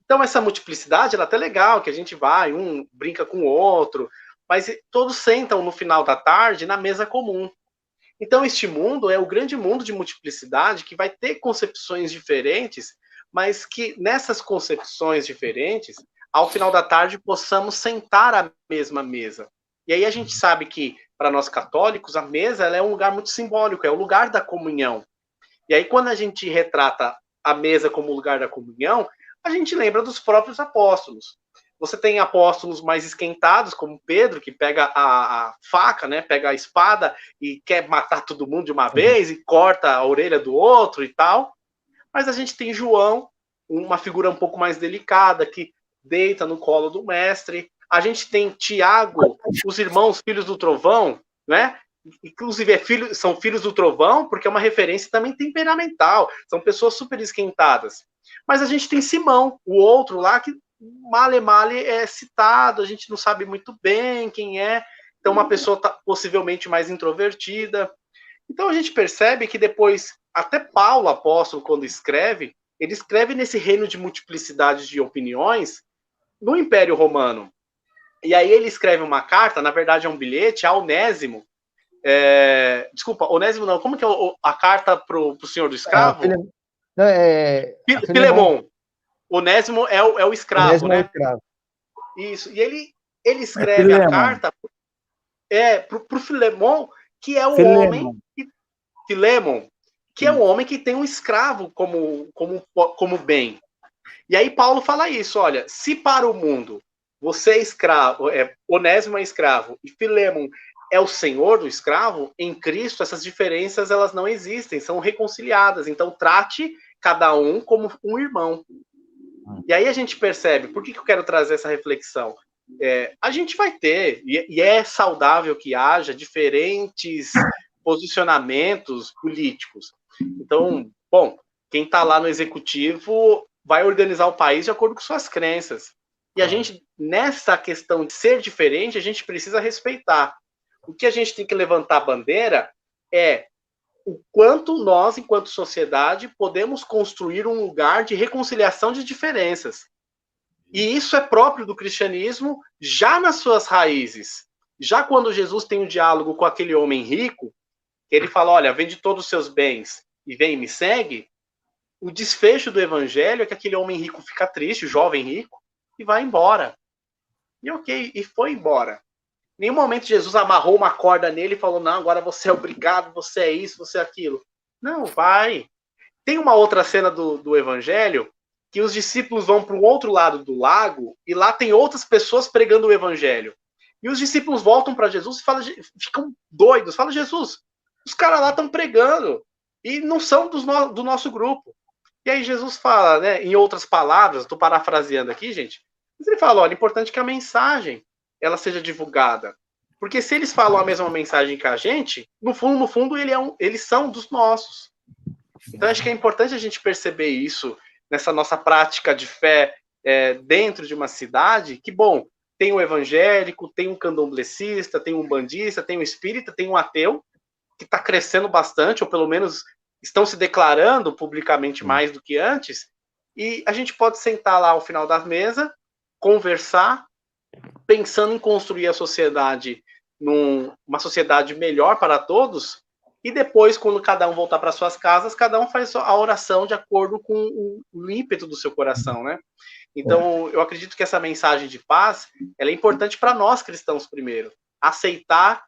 Então, essa multiplicidade, ela é até legal, que a gente vai, um brinca com o outro, mas todos sentam no final da tarde na mesa comum. Então, este mundo é o grande mundo de multiplicidade que vai ter concepções diferentes, mas que nessas concepções diferentes, ao final da tarde, possamos sentar à mesma mesa. E aí a gente sabe que, para nós católicos, a mesa ela é um lugar muito simbólico, é o lugar da comunhão. E aí, quando a gente retrata a mesa como lugar da comunhão, a gente lembra dos próprios apóstolos. Você tem apóstolos mais esquentados, como Pedro, que pega a faca, né, pega a espada e quer matar todo mundo de uma vez e corta a orelha do outro e tal. Mas a gente tem João, uma figura um pouco mais delicada, que deita no colo do mestre. A gente tem Tiago, os irmãos filhos do trovão, né? Inclusive são filhos do trovão, porque é uma referência também temperamental. São pessoas super esquentadas. Mas a gente tem Simão, o outro lá, que male é citado, a gente não sabe muito bem quem é, então uma pessoa possivelmente mais introvertida. Então a gente percebe que depois, até Paulo, apóstolo, quando escreve, ele escreve nesse reino de multiplicidade de opiniões no Império Romano. E aí ele escreve uma carta, na verdade é um bilhete, a Onésimo. Desculpa, Onésimo não, como que é a carta pro senhor do escravo? Filemon. Onésimo é o escravo, Onésimo, né? É o escravo. Isso. E ele escreve a carta pro Filemon, que é o homem... Filemon, que é um homem que tem um escravo como bem. E aí Paulo fala isso, olha, se para o mundo você é escravo, Onésimo é escravo, e Filemon é o senhor do escravo, em Cristo essas diferenças elas não existem, são reconciliadas. Então trate cada um como um irmão. E aí a gente percebe, por que eu quero trazer essa reflexão? A gente vai ter, e é saudável que haja diferentes posicionamentos políticos. Então, bom, quem está lá no executivo vai organizar o país de acordo com suas crenças. E a gente, nessa questão de ser diferente, a gente precisa respeitar. O que a gente tem que levantar a bandeira é o quanto nós, enquanto sociedade, podemos construir um lugar de reconciliação de diferenças. E isso é próprio do cristianismo já nas suas raízes. Já quando Jesus tem um diálogo com aquele homem rico, ele fala, olha, vende todos os seus bens e vem e me segue, o desfecho do evangelho é que aquele homem rico fica triste, o jovem rico, e vai embora. E ok, e foi embora. Em nenhum momento Jesus amarrou uma corda nele e falou, não, agora você é obrigado, você é isso, você é aquilo. Não, vai. Tem uma outra cena do evangelho que os discípulos vão para o outro lado do lago e lá tem outras pessoas pregando o evangelho. E os discípulos voltam para Jesus e ficam doidos. Falam, Jesus, os caras lá estão pregando e não são do nosso grupo. E aí Jesus fala, né, em outras palavras, estou parafraseando aqui, gente, mas ele fala, olha, é importante que a mensagem ela seja divulgada. Porque se eles falam a mesma mensagem que a gente, no fundo, eles são dos nossos. Então, acho que é importante a gente perceber isso nessa nossa prática de fé dentro de uma cidade, que, bom, tem um evangélico, tem um candomblessista, tem um bandista, tem um espírita, tem um ateu, que está crescendo bastante, ou pelo menos estão se declarando publicamente mais do que antes, E a gente pode sentar lá ao final da mesa, conversar, pensando em construir a sociedade uma sociedade melhor para todos, e depois, quando cada um voltar para suas casas, cada um faz a oração de acordo com o ímpeto do seu coração, né? Então, eu acredito que essa mensagem de paz, ela é importante para nós cristãos primeiro. Aceitar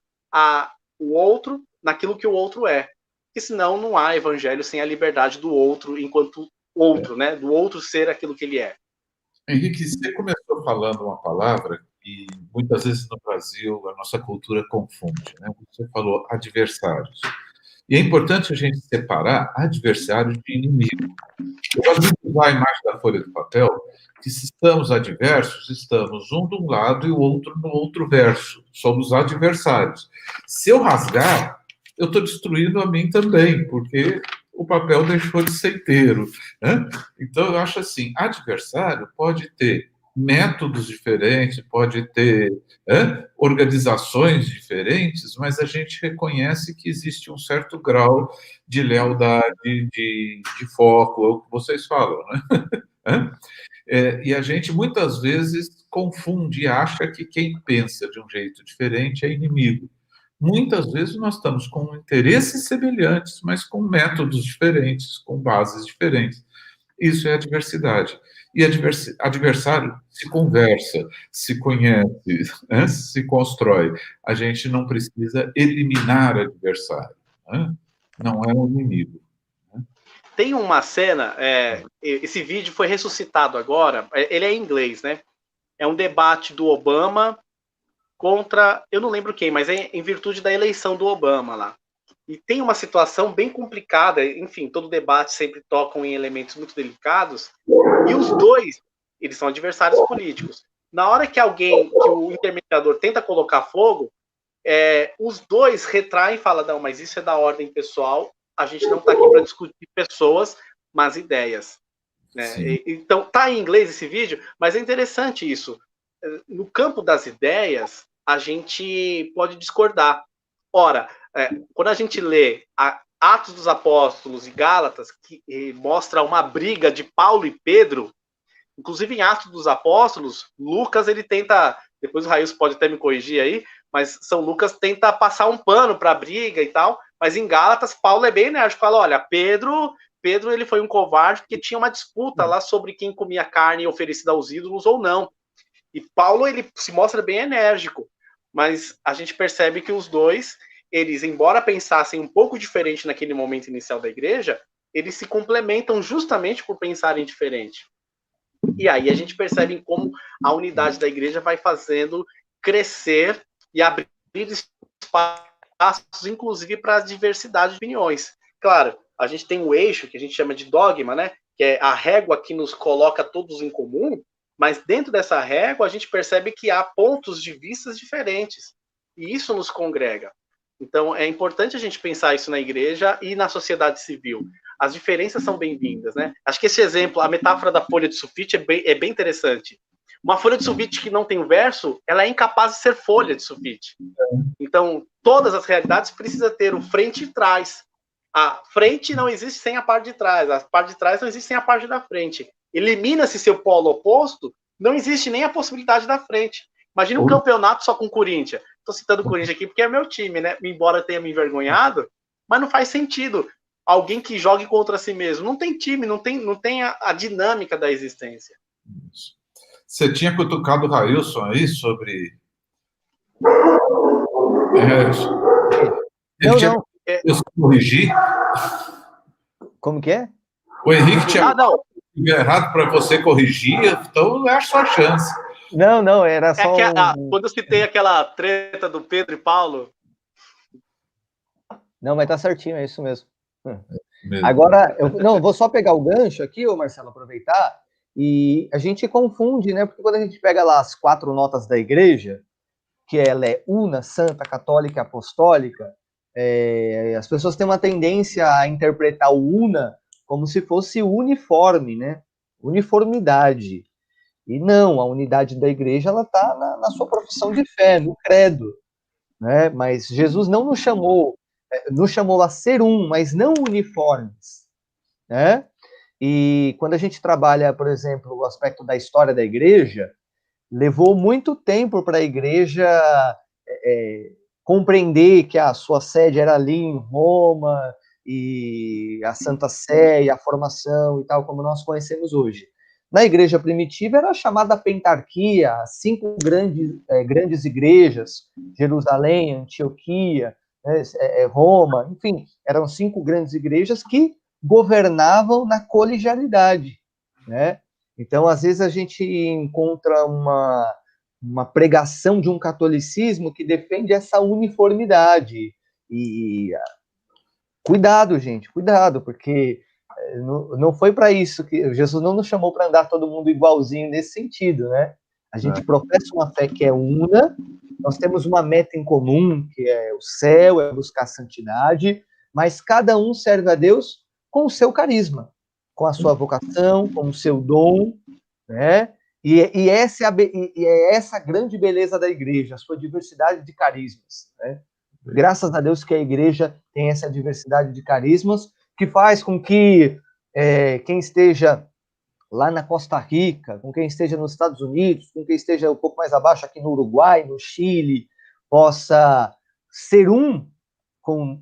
o outro naquilo que o outro é. Porque senão não há evangelho sem a liberdade do outro enquanto outro, né? Do outro ser aquilo que ele é. Henrique, você começou falando uma palavra que muitas vezes no Brasil a nossa cultura confunde, né? Você falou adversários. E é importante a gente separar adversário de inimigo. Eu gosto de usar a imagem da folha de papel, que se estamos adversos, estamos um de um lado e o outro no outro verso. Somos adversários. Se eu rasgar, eu estou destruindo a mim também, porque o papel deixou de ser inteiro, né? Então, eu acho assim, adversário pode ter métodos diferentes, pode ter organizações diferentes, mas a gente reconhece que existe um certo grau de lealdade, de foco, é o que vocês falam, né? E a gente muitas vezes confunde e acha que quem pensa de um jeito diferente é inimigo. Muitas vezes nós estamos com interesses semelhantes, mas com métodos diferentes, com bases diferentes. Isso é a diversidade. E adversário se conversa, se conhece, né? Se constrói. A gente não precisa eliminar adversário, né? Não é um inimigo. Né? Tem uma cena, esse vídeo foi ressuscitado agora, ele é em inglês, né? É um debate do Obama contra, eu não lembro quem, mas é em virtude da eleição do Obama lá. E tem uma situação bem complicada, enfim, todo debate sempre tocam em elementos muito delicados, e os dois, eles são adversários políticos. Na hora que o intermediador tenta colocar fogo, os dois retraem e falam, não, mas isso é da ordem pessoal, a gente não está aqui para discutir pessoas, mas ideias. Né? Então, tá em inglês esse vídeo, mas é interessante isso. No campo das ideias, a gente pode discordar. Ora, quando a gente lê Atos dos Apóstolos e Gálatas, que mostra uma briga de Paulo e Pedro, inclusive em Atos dos Apóstolos, Lucas, ele tenta, depois o Raílson pode até me corrigir aí, mas São Lucas tenta passar um pano para a briga e tal, mas em Gálatas, Paulo é bem enérgico, fala, olha, Pedro ele foi um covarde porque tinha uma disputa lá sobre quem comia carne oferecida aos ídolos ou não. E Paulo, ele se mostra bem enérgico, mas a gente percebe que os dois, eles, embora pensassem um pouco diferente naquele momento inicial da igreja, eles se complementam justamente por pensarem diferente. E aí a gente percebe como a unidade da igreja vai fazendo crescer e abrir espaços, inclusive, para a diversidade de opiniões. Claro, a gente tem o eixo, que a gente chama de dogma, né? Que é a régua que nos coloca todos em comum, mas dentro dessa régua a gente percebe que há pontos de vistas diferentes. E isso nos congrega. Então, é importante a gente pensar isso na igreja e na sociedade civil. As diferenças são bem-vindas, né? Acho que esse exemplo, a metáfora da folha de sulfite é bem interessante. Uma folha de sulfite que não tem verso, ela é incapaz de ser folha de sulfite. Então, todas as realidades precisam ter o frente e trás. A frente não existe sem a parte de trás. A parte de trás não existe sem a parte da frente. Elimina-se seu polo oposto, não existe nem a possibilidade da frente. Imagina um campeonato só com o Corinthians. Estou citando o Corinthians aqui porque é meu time, né? Embora tenha me envergonhado, mas não faz sentido. Alguém que jogue contra si mesmo. Não tem time, não tem a dinâmica da existência. Você tinha cutucado o Raílson aí sobre... Não. Eu corrigir. Como que é? O Henrique tinha errado para você corrigir, então é a sua chance. Não, era só... quando eu citei aquela treta do Pedro e Paulo... Não, mas tá certinho, é isso mesmo. Agora, eu vou só pegar o gancho aqui, ô Marcelo, aproveitar, e a gente confunde, né? Porque quando a gente pega lá as 4 notas da igreja, que ela é una, santa, católica e apostólica, as pessoas têm uma tendência a interpretar o una como se fosse uniforme, né? Uniformidade. E não, a unidade da igreja ela está na sua profissão de fé, no credo, né? Mas Jesus não nos chamou a ser um, mas não uniformes, né? E quando a gente trabalha, por exemplo, o aspecto da história da igreja, levou muito tempo para a igreja compreender que a sua sede era ali em Roma, e a Santa Sé, e a formação e tal, como nós conhecemos hoje. Na igreja primitiva era chamada Pentarquia, as 5 grandes igrejas, Jerusalém, Antioquia, Roma, enfim, eram 5 grandes igrejas que governavam na colegialidade, né? Então, às vezes, a gente encontra uma pregação de um catolicismo que defende essa uniformidade. E cuidado, gente, cuidado, porque não foi para isso que Jesus não nos chamou para andar todo mundo igualzinho nesse sentido, né? A gente professa uma fé que é una, nós temos uma meta em comum, que é o céu, é buscar a santidade, mas cada um serve a Deus com o seu carisma, com a sua vocação, com o seu dom, né? E essa é essa grande beleza da igreja, a sua diversidade de carismas, né? Graças a Deus que a igreja tem essa diversidade de carismas, que faz com que quem esteja lá na Costa Rica, com quem esteja nos Estados Unidos, com quem esteja um pouco mais abaixo aqui no Uruguai, no Chile, possa ser um com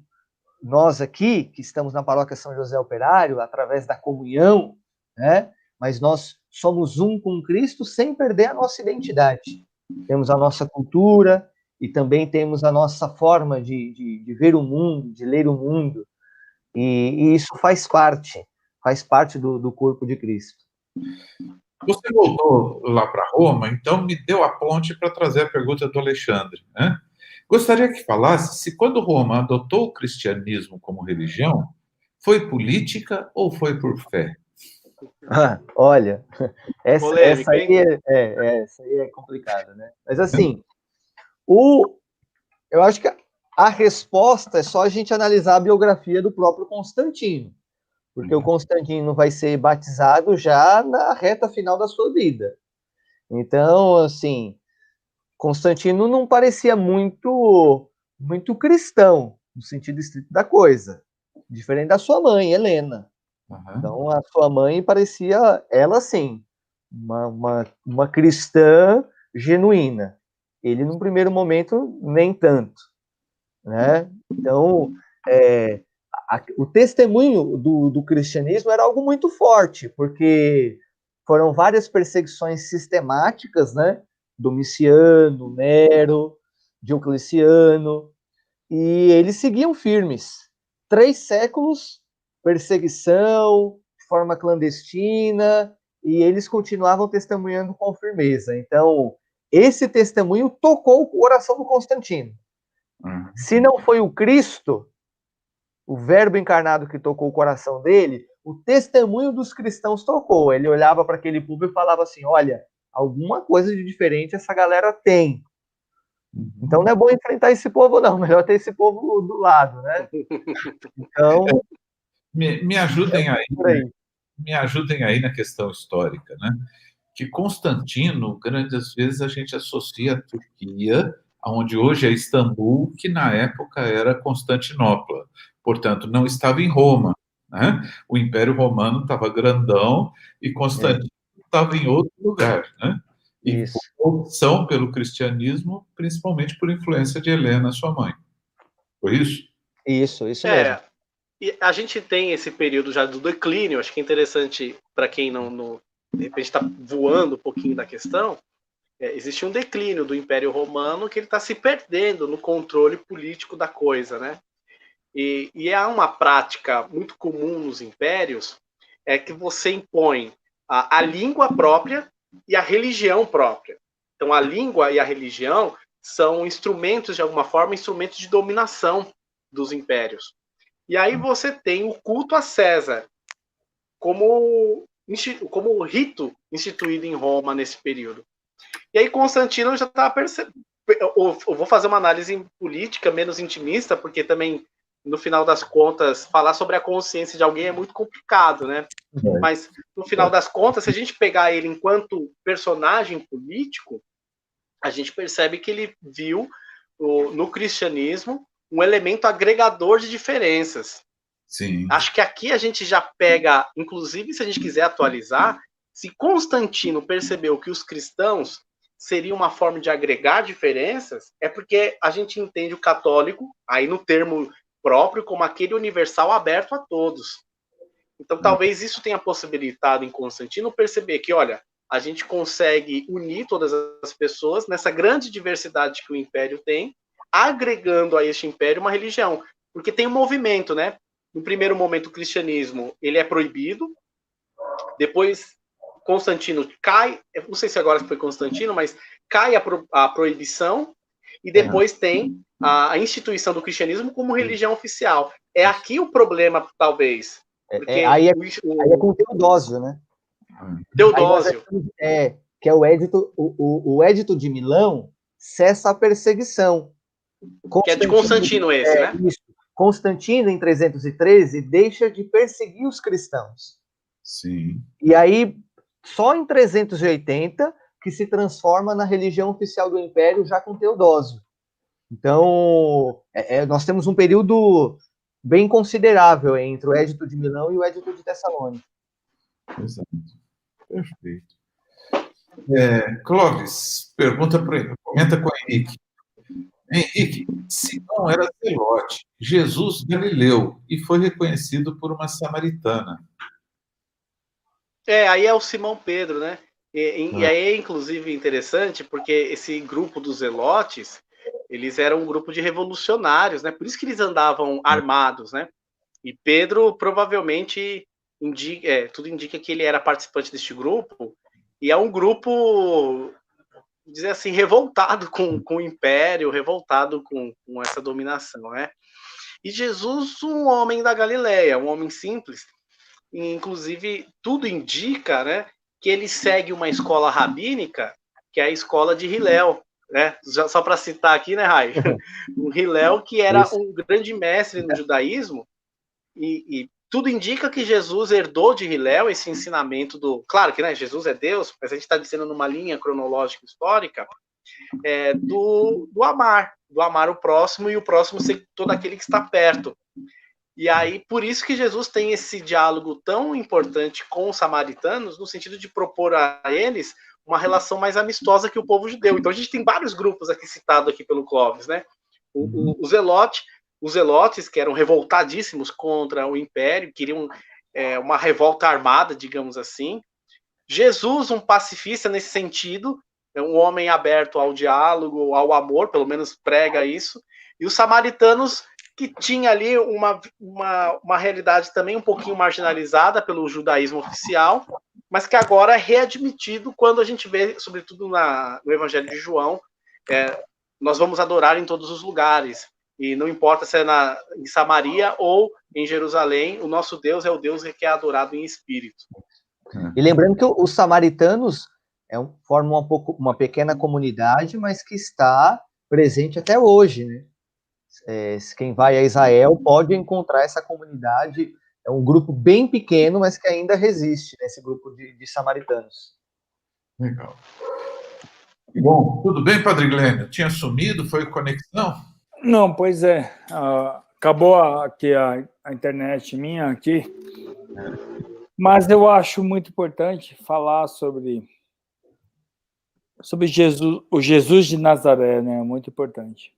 nós aqui, que estamos na Paróquia São José Operário, através da comunhão, né? Mas nós somos um com Cristo sem perder a nossa identidade. Temos a nossa cultura e também temos a nossa forma de ver o mundo, de ler o mundo. E isso faz parte do corpo de Cristo. Você voltou lá para Roma, então me deu a ponte para trazer a pergunta do Alexandre, né? Gostaria que falasse se quando Roma adotou o cristianismo como religião, foi política ou foi por fé? Olha, essa Polêmica, aí essa aí é complicada, né? Mas assim, eu acho que a resposta é só a gente analisar a biografia do próprio Constantino, porque o Constantino vai ser batizado já na reta final da sua vida. Então, assim, Constantino não parecia muito cristão, no sentido estrito da coisa, diferente da sua mãe, Helena. Então, a sua mãe parecia, ela sim, uma cristã genuína. Ele, num primeiro momento, nem tanto, né? Então, o testemunho do cristianismo era algo muito forte, porque foram várias perseguições sistemáticas, né? Domiciano, Nero, Diocleciano, e eles seguiam firmes. 3 séculos, perseguição, de forma clandestina, e eles continuavam testemunhando com firmeza. Então, esse testemunho tocou o coração do Constantino. Se não foi o Cristo, o Verbo encarnado que tocou o coração dele, o testemunho dos cristãos tocou. Ele olhava para aquele povo e falava assim, olha, alguma coisa de diferente essa galera tem. Então não é bom enfrentar esse povo, não. Melhor ter esse povo do lado, né? Então... Me ajudem aí. Me ajudem aí na questão histórica, né? Que Constantino, grandes vezes a gente associa a Turquia, onde hoje é Istambul, que na época era Constantinopla. Portanto, não estava em Roma, né? O Império Romano estava grandão e Constantino estava em outro lugar, né? E opção pelo cristianismo, principalmente por influência de Helena, sua mãe. Foi isso? Isso mesmo. E a gente tem esse período já do declínio, acho que é interessante para quem não de repente está voando um pouquinho da questão. Existe um declínio do Império Romano que ele está se perdendo no controle político da coisa, né? E há uma prática muito comum nos impérios, é que você impõe a língua própria e a religião própria. Então, a língua e a religião são instrumentos, de alguma forma, instrumentos de dominação dos impérios. E aí você tem o culto a César como rito instituído em Roma nesse período. E aí Constantino já estava percebendo. Eu vou fazer uma análise política menos intimista, porque também, no final das contas, falar sobre a consciência de alguém é muito complicado, né? Mas, no final das contas, se a gente pegar ele enquanto personagem político, a gente percebe que ele viu no cristianismo um elemento agregador de diferenças. Sim. Acho que aqui a gente já pega, inclusive se a gente quiser atualizar, se Constantino percebeu que os cristãos seriam uma forma de agregar diferenças, é porque a gente entende o católico, aí no termo próprio, como aquele universal aberto a todos. Então talvez isso tenha possibilitado em Constantino perceber que, olha, a gente consegue unir todas as pessoas nessa grande diversidade que o império tem, agregando a este império uma religião. Porque tem um movimento, né? No primeiro momento, o cristianismo ele é proibido. Depois, Constantino cai. Não sei se agora foi Constantino, mas cai a proibição. E depois tem a instituição do cristianismo como religião oficial. É aqui o problema, talvez. Porque aí é com Teodósio, né? Teodósio. Que é o Édito de Milão, cessa a perseguição. Que é de Constantino esse, né? Isso. Constantino, em 313, deixa de perseguir os cristãos. Sim. E aí, só em 380, que se transforma na religião oficial do Império, já com Teodósio. Então, nós temos um período bem considerável entre o Édito de Milão e o Édito de Tessalônica. Exato. Perfeito. Clóvis, comenta com o Henrique. Henrique, Simão era zelote, Jesus Galileu, e foi reconhecido por uma samaritana. Aí é o Simão Pedro, né? E aí é inclusive interessante, porque esse grupo dos zelotes, eles eram um grupo de revolucionários, né? Por isso que eles andavam armados, né? E Pedro provavelmente tudo indica que ele era participante deste grupo, e é um grupo, dizer assim, revoltado com o império, revoltado com essa dominação, né? E Jesus, um homem da Galileia, um homem simples, e, inclusive tudo indica, né, que ele segue uma escola rabínica, que é a escola de Hillel, né? Só para citar aqui, né, Rai? O Hillel, que era um grande mestre no judaísmo, e tudo indica que Jesus herdou de Hillel esse ensinamento claro que, né, Jesus é Deus, mas a gente está dizendo numa linha cronológica histórica, do amar o próximo, e o próximo ser todo aquele que está perto. E aí, por isso que Jesus tem esse diálogo tão importante com os samaritanos, no sentido de propor a eles uma relação mais amistosa que o povo judeu. Então a gente tem vários grupos aqui citados aqui pelo Clóvis, né? Os zelotes, que eram revoltadíssimos contra o império, queriam uma revolta armada, digamos assim. Jesus, um pacifista nesse sentido, um homem aberto ao diálogo, ao amor, pelo menos prega isso. E os samaritanos, que tinha ali uma realidade também um pouquinho marginalizada pelo judaísmo oficial, mas que agora é readmitido quando a gente vê, sobretudo no Evangelho de João, nós vamos adorar em todos os lugares. E não importa se é em Samaria ou em Jerusalém, o nosso Deus é o Deus que é adorado em espírito. E lembrando que os samaritanos formam uma pequena comunidade, mas que está presente até hoje, né? Quem vai a Israel pode encontrar essa comunidade. É um grupo bem pequeno, mas que ainda resiste, nesse grupo de samaritanos. Legal. Bom, tudo bem, Padre Glênio? Tinha sumido? Foi conexão? Não, pois é. Acabou aqui a internet minha aqui. Mas eu acho muito importante falar sobre Jesus, o Jesus de Nazaré, né? Muito importante.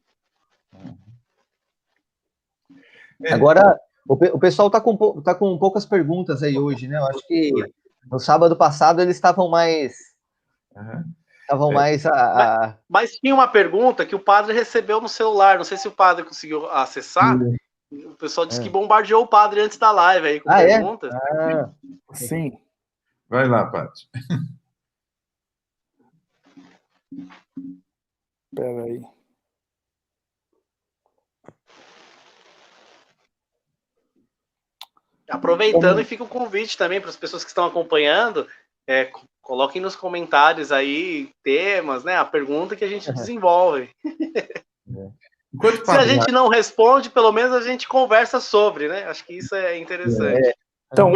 Agora, o pessoal está com poucas perguntas aí hoje, né? Eu acho que no sábado passado eles estavam mais... Mas tinha uma pergunta que o padre recebeu no celular. Não sei se o padre conseguiu acessar. O pessoal disse que bombardeou o padre antes da live aí com perguntas. Sim. Vai lá, padre. Espera aí. Aproveitando, e fica o convite também para as pessoas que estão acompanhando, coloquem nos comentários aí temas, né? A pergunta que a gente desenvolve. Se a gente não responde, pelo menos a gente conversa sobre, né? Acho que isso é interessante. Então,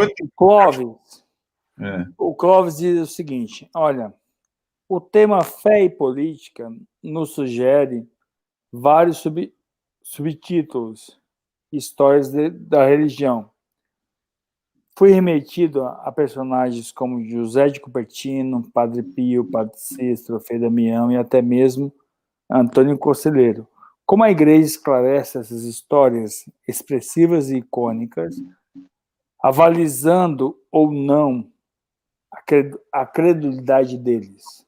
o Clóvis diz o seguinte: olha, o tema fé e política nos sugere vários subtítulos. histórias da religião. Fui remetido a personagens como José de Cupertino, Padre Pio, Padre Cícero, Frei Damião e até mesmo Antônio Conselheiro. Como a igreja esclarece essas histórias expressivas e icônicas, avalizando ou não a credulidade deles?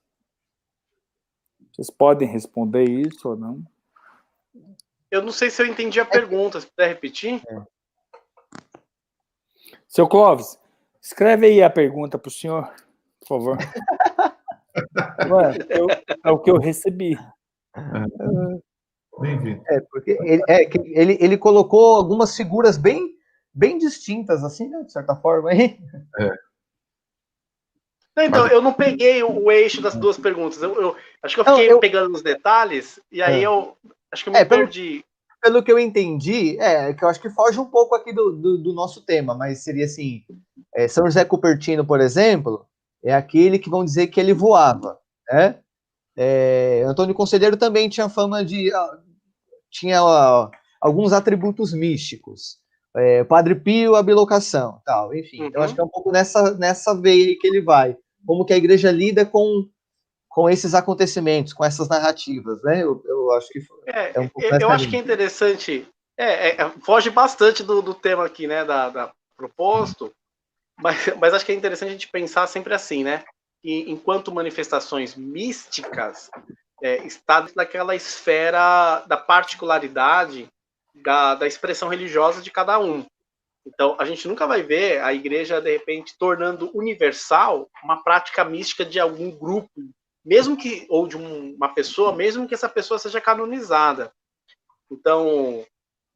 Vocês podem responder isso ou não? Eu não sei se eu entendi a pergunta. Se puder repetir? Seu Clóvis, escreve aí a pergunta para o senhor, por favor. É o que eu recebi. Bem-vindo. Porque ele colocou algumas figuras bem distintas, assim, né, de certa forma. Hein? Não, então, eu não peguei o eixo das duas perguntas. Eu acho que eu fiquei pegando os detalhes, e aí eu acho que eu me perdi. Pelo que eu entendi, que eu acho que foge um pouco aqui do nosso tema, mas seria assim, São José Cupertino, por exemplo, é aquele que vão dizer que ele voava, né? Antônio Conselheiro também tinha fama de... tinha alguns atributos místicos. Padre Pio, a bilocação, tal, enfim. Eu acho que é um pouco nessa veia aí que ele vai. Como que a igreja lida com esses acontecimentos, com essas narrativas, né? Eu acho que é um pouco eu acho que é interessante. Foge bastante do tema aqui, né? Da proposto, mas acho que é interessante a gente pensar sempre assim, né? Que enquanto manifestações místicas está dentro daquela esfera da particularidade da expressão religiosa de cada um. Então, a gente nunca vai ver a igreja, de repente, tornando universal uma prática mística de algum grupo, mesmo que, ou de uma pessoa, mesmo que essa pessoa seja canonizada. Então,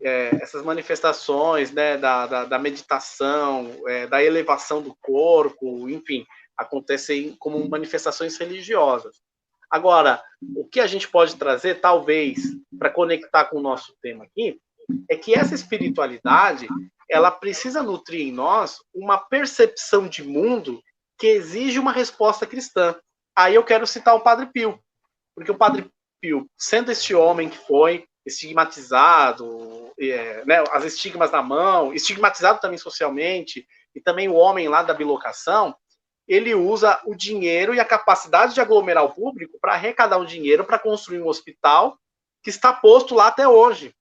essas manifestações, né, da meditação, da elevação do corpo, enfim, acontecem como manifestações religiosas. Agora, o que a gente pode trazer, talvez, para conectar com o nosso tema aqui, é que essa espiritualidade, ela precisa nutrir em nós uma percepção de mundo que exige uma resposta cristã. Aí eu quero citar o Padre Pio, porque o Padre Pio, sendo este homem que foi estigmatizado, né, as estigmas na mão, estigmatizado também socialmente, e também o homem lá da bilocação, ele usa o dinheiro e a capacidade de aglomerar o público para arrecadar um dinheiro para construir um hospital que está posto lá até hoje.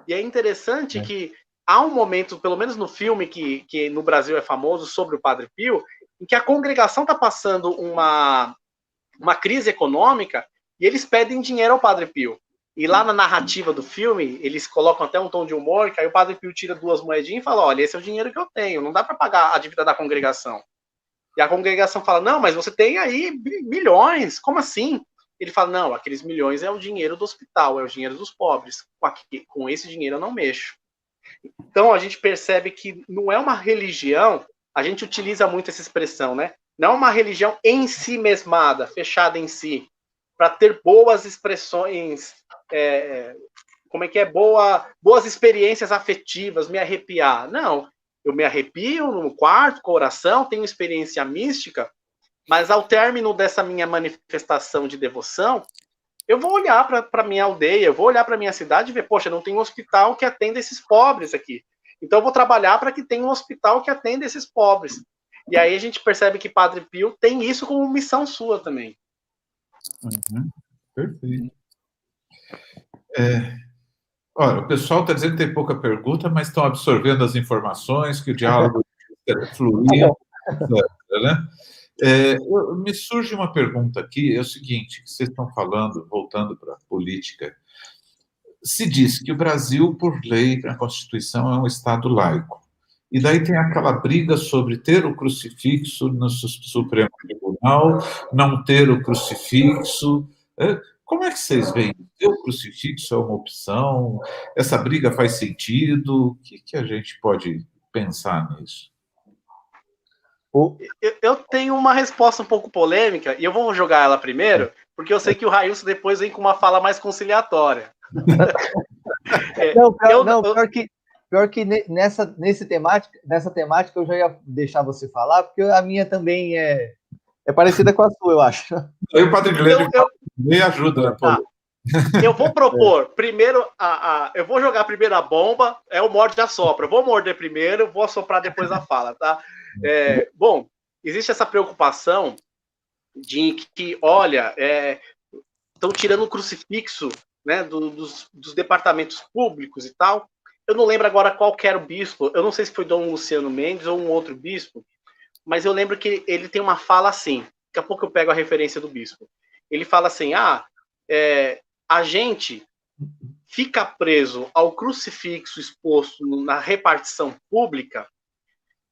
E é interessante que há um momento, pelo menos no filme que no Brasil é famoso, sobre o Padre Pio, em que a congregação está passando uma crise econômica e eles pedem dinheiro ao Padre Pio. E lá na narrativa do filme, eles colocam até um tom de humor, que aí o Padre Pio tira 2 moedinhas e fala, olha, esse é o dinheiro que eu tenho, não dá para pagar a dívida da congregação. E a congregação fala, não, mas você tem aí milhões, como assim? Ele fala, não, aqueles milhões é o dinheiro do hospital, é o dinheiro dos pobres. Com esse dinheiro eu não mexo. Então a gente percebe que não é uma religião, a gente utiliza muito essa expressão, né? Não é uma religião em si mesmada, fechada em si, para ter boas expressões, boas experiências afetivas, me arrepiar. Não, eu me arrepio no quarto, com a oração, tenho experiência mística, mas ao término dessa minha manifestação de devoção, eu vou olhar para a minha aldeia, eu vou olhar para a minha cidade e ver, poxa, não tem um hospital que atenda esses pobres aqui. Então eu vou trabalhar para que tenha um hospital que atenda esses pobres. E aí a gente percebe que Padre Pio tem isso como missão sua também. Perfeito. Olha, o pessoal está dizendo que tem pouca pergunta, mas estão absorvendo as informações, que o diálogo fluiu, né? Me surge uma pergunta aqui, é o seguinte, que vocês estão falando, voltando para a política, se diz que o Brasil, por lei, a Constituição, é um Estado laico. E daí tem aquela briga sobre ter o crucifixo no Supremo Tribunal, não ter o crucifixo. Como é que vocês veem? Ter o crucifixo é uma opção? Essa briga faz sentido? O que a gente pode pensar nisso? Eu tenho uma resposta um pouco polêmica, e eu vou jogar ela primeiro, porque eu sei que o Railson depois vem com uma fala mais conciliatória. Pior que nessa temática eu já ia deixar você falar, porque a minha também é parecida com a sua, eu acho. Aí o Padre Guilherme me ajuda, né, Paulo? Eu vou propor primeiro, eu vou jogar primeiro a bomba, é o morde e assopra. Eu vou morder primeiro, vou assoprar depois a fala, tá? Bom, existe essa preocupação de que, olha, estão tirando o crucifixo, né, dos departamentos públicos e tal. Eu não lembro agora qual que era o bispo, eu não sei se foi Dom Luciano Mendes ou um outro bispo, mas eu lembro que ele tem uma fala assim, daqui a pouco eu pego a referência do bispo. Ele fala assim, a gente fica preso ao crucifixo exposto na repartição pública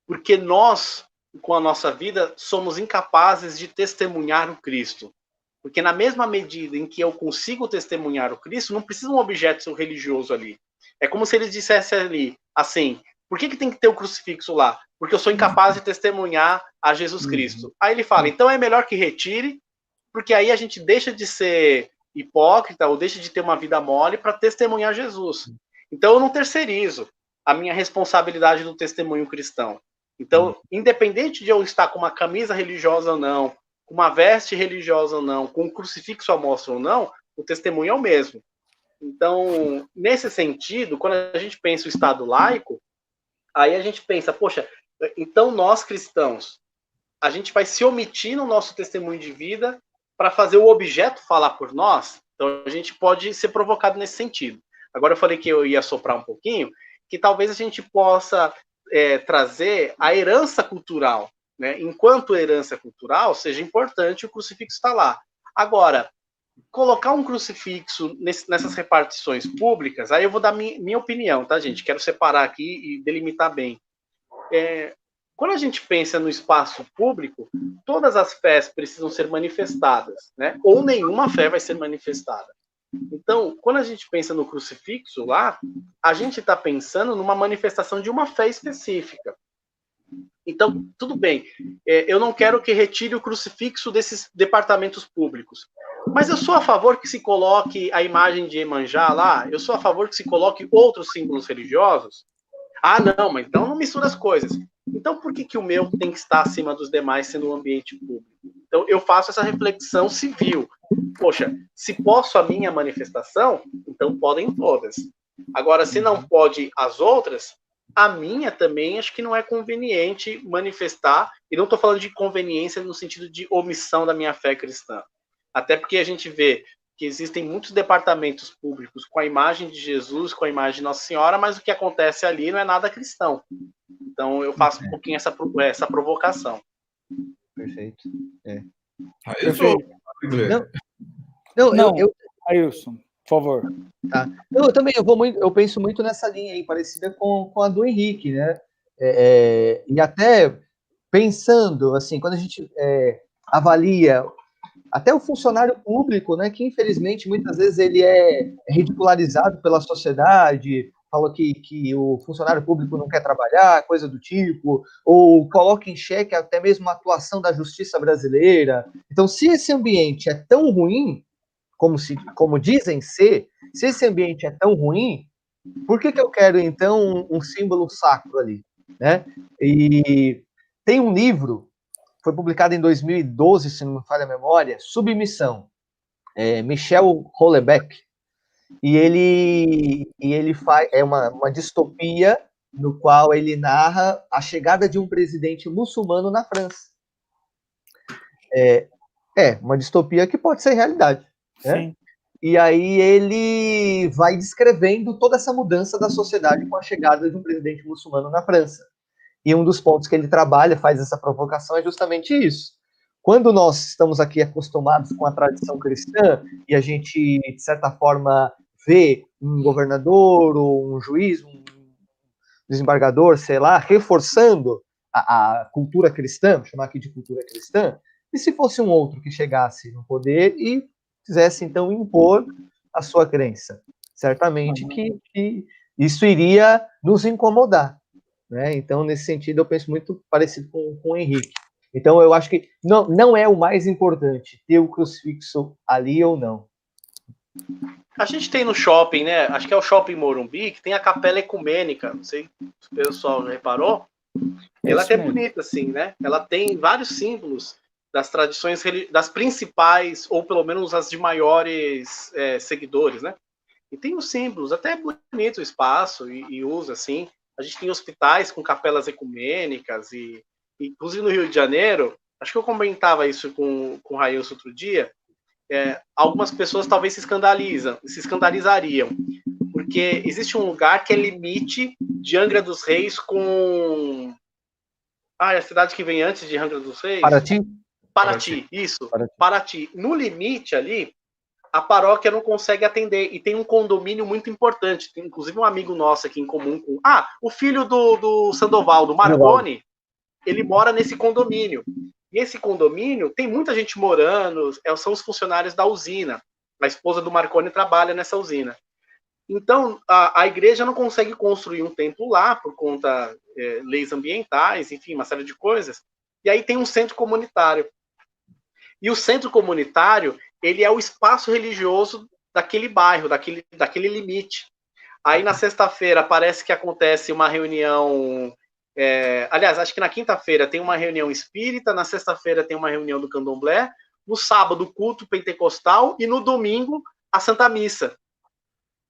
porque nós, com a nossa vida, somos incapazes de testemunhar o Cristo. Porque na mesma medida em que eu consigo testemunhar o Cristo, não precisa um objeto religioso ali. É como se eles dissessem ali, assim, por que tem que ter o crucifixo lá? Porque eu sou incapaz de testemunhar a Jesus Cristo. Aí ele fala, então é melhor que retire, porque aí a gente deixa de ser hipócrita ou deixa de ter uma vida mole para testemunhar Jesus. Então eu não terceirizo a minha responsabilidade do testemunho cristão. Então, independente de eu estar com uma camisa religiosa ou não, com uma veste religiosa ou não, com um crucifixo à mostra ou não, o testemunho é o mesmo. Então, nesse sentido, quando a gente pensa o Estado laico, aí a gente pensa, poxa, então nós cristãos, a gente vai se omitir no nosso testemunho de vida para fazer o objeto falar por nós? Então, a gente pode ser provocado nesse sentido. Agora, eu falei que eu ia soprar um pouquinho, que talvez a gente possa trazer a herança cultural, né? Enquanto herança cultural, seja importante o crucifixo estar lá. Agora, colocar um crucifixo nessas repartições públicas, aí eu vou dar minha opinião, tá, gente? Quero separar aqui e delimitar bem. Quando a gente pensa no espaço público, todas as fés precisam ser manifestadas, né? Ou nenhuma fé vai ser manifestada. Então, quando a gente pensa no crucifixo lá, a gente está pensando numa manifestação de uma fé específica. Então, tudo bem, eu não quero que retire o crucifixo desses departamentos públicos, mas eu sou a favor que se coloque a imagem de Iemanjá lá, eu sou a favor que se coloque outros símbolos religiosos. Ah, não, mas então não mistura as coisas. Então, por que o meu tem que estar acima dos demais sendo um ambiente público? Então, eu faço essa reflexão civil. Poxa, se posso a minha manifestação, então podem todas. Agora, se não pode as outras, a minha também acho que não é conveniente manifestar, e não estou falando de conveniência no sentido de omissão da minha fé cristã. Até porque a gente vê que existem muitos departamentos públicos com a imagem de Jesus, com a imagem de Nossa Senhora, mas o que acontece ali não é nada cristão. Então, eu faço um pouquinho essa provocação. Perfeito. Perfeito. Ailson, por favor. Tá. Eu também eu penso muito nessa linha aí, parecida com a do Henrique, né? E até pensando, assim, quando a gente avalia até o funcionário público, né, que infelizmente muitas vezes ele é ridicularizado pela sociedade, fala que o funcionário público não quer trabalhar, coisa do tipo, ou coloca em xeque até mesmo a atuação da justiça brasileira. Então, se esse ambiente é tão ruim, como dizem ser, se esse ambiente é tão ruim, por que eu quero, então, um símbolo sacro ali? Né? E tem um livro, foi publicado em 2012, se não me falha a memória, Submissão, Michel Houellebecq, e ele faz uma distopia no qual ele narra a chegada de um presidente muçulmano na França. Uma distopia que pode ser realidade. Né? E aí ele vai descrevendo toda essa mudança da sociedade com a chegada de um presidente muçulmano na França. E um dos pontos que ele trabalha, faz essa provocação, é justamente isso. Quando nós estamos aqui acostumados com a tradição cristã e a gente, de certa forma, vê um governador ou um juiz, um desembargador, sei lá, reforçando a cultura cristã, vou chamar aqui de cultura cristã, e se fosse um outro que chegasse no poder e quisesse, então, impor a sua crença? Certamente que isso iria nos incomodar. Né? Então, nesse sentido, eu penso muito parecido com o Henrique. Então, eu acho que não é o mais importante ter o crucifixo ali ou não. A gente tem no shopping, né? Acho que é o Shopping Morumbi, que tem a capela ecumênica. Não sei se o pessoal já reparou. Ela é até bonita, assim, né? Ela tem vários símbolos das tradições, das principais, ou pelo menos as de maiores seguidores, né? E tem os símbolos, até é bonito o espaço, e usa, assim. A gente tem hospitais com capelas ecumênicas, e inclusive no Rio de Janeiro, acho que eu comentava isso com o Railson outro dia, algumas pessoas talvez se escandalizariam, porque existe um lugar que é limite de Angra dos Reis com... a cidade que vem antes de Angra dos Reis? Paraty, isso. Paraty. No limite ali, a paróquia não consegue atender, e tem um condomínio muito importante, tem inclusive um amigo nosso aqui em comum com... o filho do Sandoval, do Marconi, ele mora nesse condomínio. E esse condomínio tem muita gente morando, são os funcionários da usina. A esposa do Marconi trabalha nessa usina. Então, a igreja não consegue construir um templo lá, por conta leis ambientais, enfim, uma série de coisas. E aí tem um centro comunitário. E o centro comunitário, ele é o espaço religioso daquele bairro, daquele limite. Aí, na sexta-feira, parece que acontece uma reunião... aliás, acho que na quinta-feira tem uma reunião espírita, na sexta-feira tem uma reunião do candomblé, no sábado, culto pentecostal, e no domingo, a Santa Missa.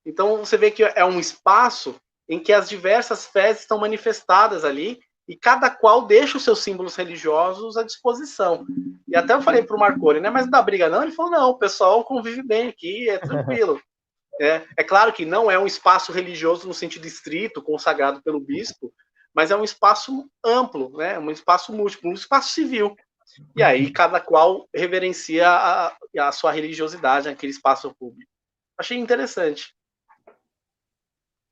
Então, você vê que é um espaço em que as diversas fés estão manifestadas ali, e cada qual deixa os seus símbolos religiosos à disposição. E até eu falei para o Marconi, né, mas não dá briga não? Ele falou, não, o pessoal convive bem aqui, é tranquilo. É claro que não é um espaço religioso no sentido estrito, consagrado pelo bispo, mas é um espaço amplo, né, um espaço múltiplo, um espaço civil. E aí cada qual reverencia a sua religiosidade naquele espaço público. Achei interessante.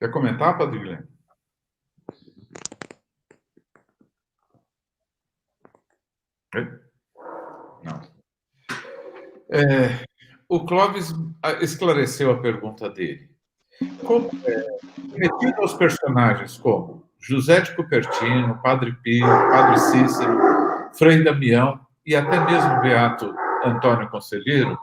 Quer comentar, Padre Guilherme? Não. O Clóvis esclareceu a pergunta dele. Metido aos personagens como José de Cupertino, Padre Pio, Padre Cícero, Frei Damião e até mesmo o beato Antônio Conselheiro,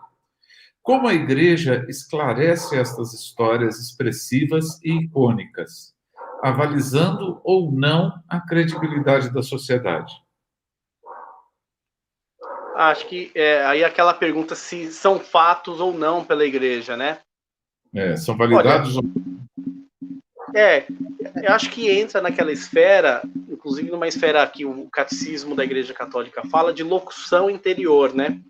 como a Igreja esclarece estas histórias expressivas e icônicas, avalizando ou não a credibilidade da sociedade? Acho que aí aquela pergunta se são fatos ou não pela Igreja, né? São validados ou não? Eu acho que entra naquela esfera, inclusive numa esfera que o catecismo da Igreja Católica fala de locução interior, né?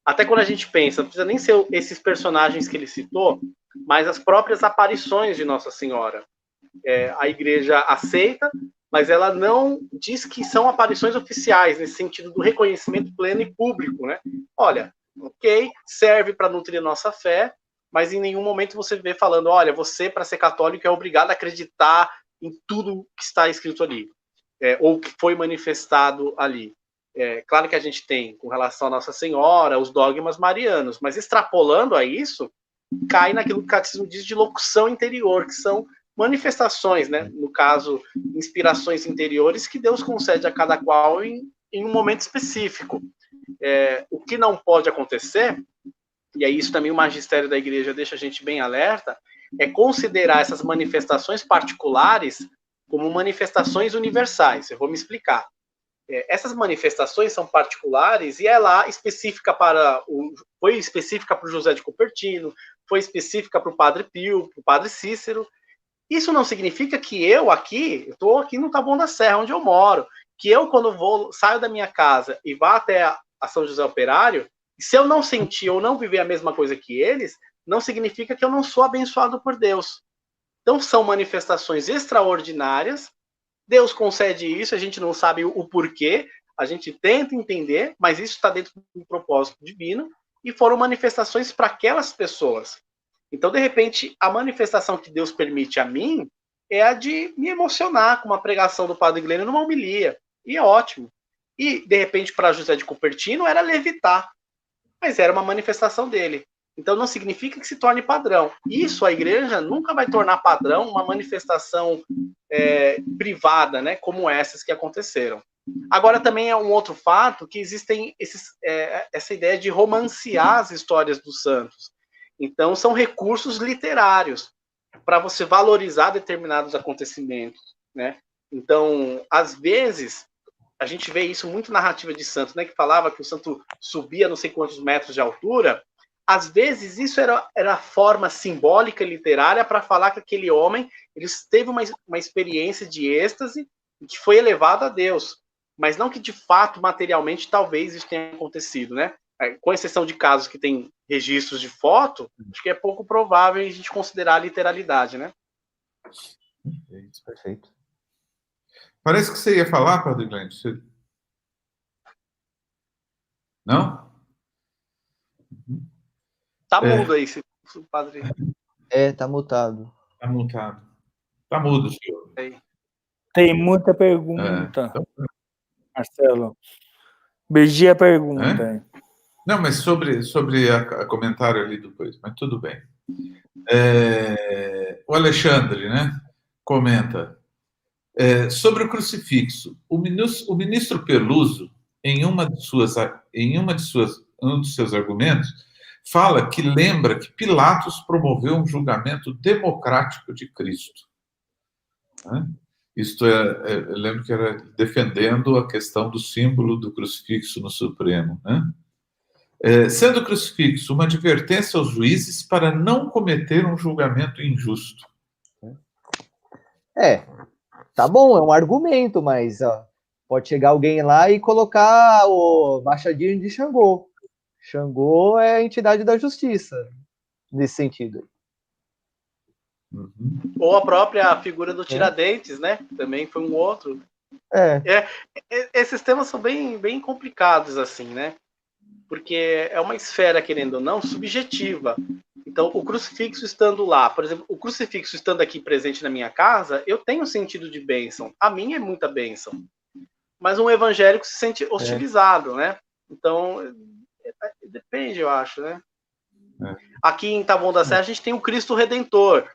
Até quando a gente pensa, não precisa nem ser esses personagens que ele citou, mas as próprias aparições de Nossa Senhora. A Igreja aceita, mas ela não diz que são aparições oficiais, nesse sentido do reconhecimento pleno e público, né? Olha, ok, serve para nutrir a nossa fé, mas em nenhum momento você vê falando, olha, você, para ser católico, é obrigado a acreditar em tudo que está escrito ali, ou que foi manifestado ali. Claro que a gente tem, com relação a Nossa Senhora, os dogmas marianos, mas extrapolando a isso, cai naquilo que o catecismo diz de locução interior, que são manifestações, né? No caso, inspirações interiores que Deus concede a cada qual em um momento específico. O que não pode acontecer, e aí isso também o magistério da Igreja deixa a gente bem alerta, é considerar essas manifestações particulares como manifestações universais. Eu vou me explicar. Essas manifestações são particulares e lá específica foi específica para o José de Cupertino, foi específica para o Padre Pio, para o Padre Cícero. Isso não significa que eu estou aqui no Taboão da Serra, onde eu moro, que eu, quando saio da minha casa e vá até a São José Operário, se eu não sentir ou não viver a mesma coisa que eles, não significa que eu não sou abençoado por Deus. Então, são manifestações extraordinárias, Deus concede isso, a gente não sabe o porquê, a gente tenta entender, mas isso está dentro do propósito divino, e foram manifestações para aquelas pessoas. Então, de repente, a manifestação que Deus permite a mim é a de me emocionar com uma pregação do Padre Glênio numa homilia, e é ótimo. E, de repente, para José de Cupertino era levitar, mas era uma manifestação dele. Então, não significa que se torne padrão. Isso a Igreja nunca vai tornar padrão uma manifestação privada, né, como essas que aconteceram. Agora, também é um outro fato que existem essa ideia de romancear as histórias dos santos. Então, são recursos literários para você valorizar determinados acontecimentos, né? Então, às vezes, a gente vê isso muito na narrativa de santo, né? Que falava que o santo subia não sei quantos metros de altura. Às vezes isso era forma simbólica e literária para falar que aquele homem ele teve uma experiência de êxtase e que foi elevado a Deus, mas não que de fato materialmente talvez isso tenha acontecido, né? Com exceção de casos que tem registros de foto, acho que é pouco provável a gente considerar a literalidade, né? Perfeito. Parece que você ia falar, Padre Glenn. Você... Não? Tá mudo aí, padre. Tá mutado. Tá mutado. Tá mudo, senhor. Tem muita pergunta, Marcelo. Beijinho a pergunta. Não, mas sobre a comentário ali depois, mas tudo bem. O Alexandre, né, comenta sobre o crucifixo. O ministro Peluso, em um dos seus argumentos, fala que lembra que Pilatos promoveu um julgamento democrático de Cristo. Né? Isto eu lembro que era defendendo a questão do símbolo do crucifixo no Supremo. Né? Sendo o crucifixo uma advertência aos juízes para não cometer um julgamento injusto. Tá bom, é um argumento, mas pode chegar alguém lá e colocar o machadinho de Xangô. Xangô é a entidade da justiça, nesse sentido. Uhum. Ou a própria figura do Tiradentes, né? Também foi um outro. Esses temas são bem complicados, assim, né? Porque é uma esfera, querendo ou não, subjetiva. Então, o crucifixo estando lá, por exemplo, o crucifixo estando aqui presente na minha casa, eu tenho sentido de bênção. A minha é muita bênção. Mas um evangélico se sente hostilizado, né? Então, depende, eu acho, né? Aqui em Taboão da Serra, a gente tem o Cristo Redentor,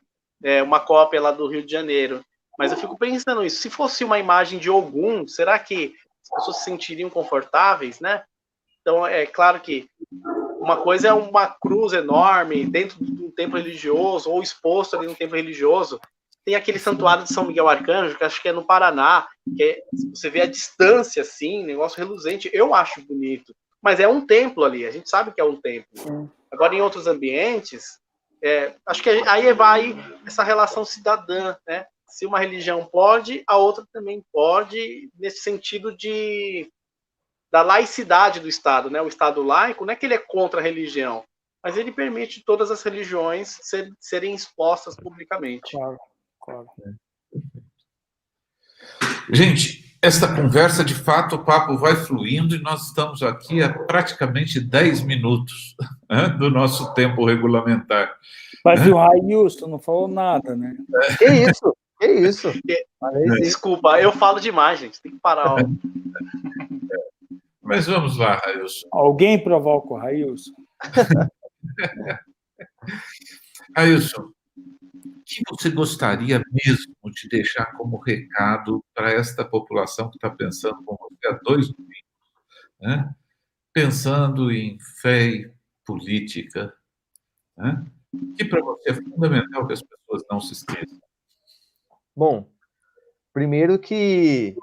uma cópia lá do Rio de Janeiro. Mas eu fico pensando isso. Se fosse uma imagem de Ogum, será que as pessoas se sentiriam confortáveis, né? Então, é claro que uma coisa é uma cruz enorme dentro de um templo religioso, ou exposto ali no templo religioso. Tem aquele santuário de São Miguel Arcanjo, que acho que é no Paraná, que você vê a distância, assim, negócio reluzente. Eu acho bonito. Mas é um templo ali, a gente sabe que é um templo. Agora, em outros ambientes, acho que aí vai essa relação cidadã, né? Se uma religião pode, a outra também pode, nesse sentido da laicidade do Estado, né? O Estado laico não é que ele é contra a religião, mas ele permite todas as religiões serem expostas publicamente. Claro. Gente, esta conversa, de fato, o papo vai fluindo e nós estamos aqui há praticamente 10 minutos do nosso tempo regulamentar. Mas o Railson não falou nada, né? Que isso? Desculpa, eu falo demais, gente. Tem que parar. Mas vamos lá, Railson. Alguém provoca o Railson? Railson, o que você gostaria mesmo de deixar como recado para esta população que está pensando como você há 2 domingos, né? Pensando em fé e política, né? Que para você é fundamental que as pessoas não se esqueçam? Bom, primeiro que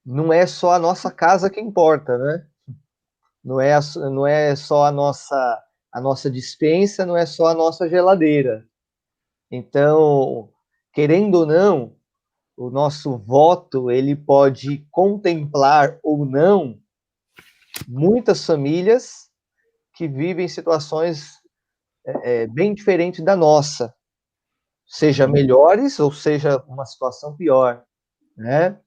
não é só a nossa casa que importa, né? Não é só a nossa despensa, não é só a nossa geladeira. Então, querendo ou não, o nosso voto ele pode contemplar ou não muitas famílias que vivem situações bem diferentes da nossa, seja melhores ou seja uma situação pior, né?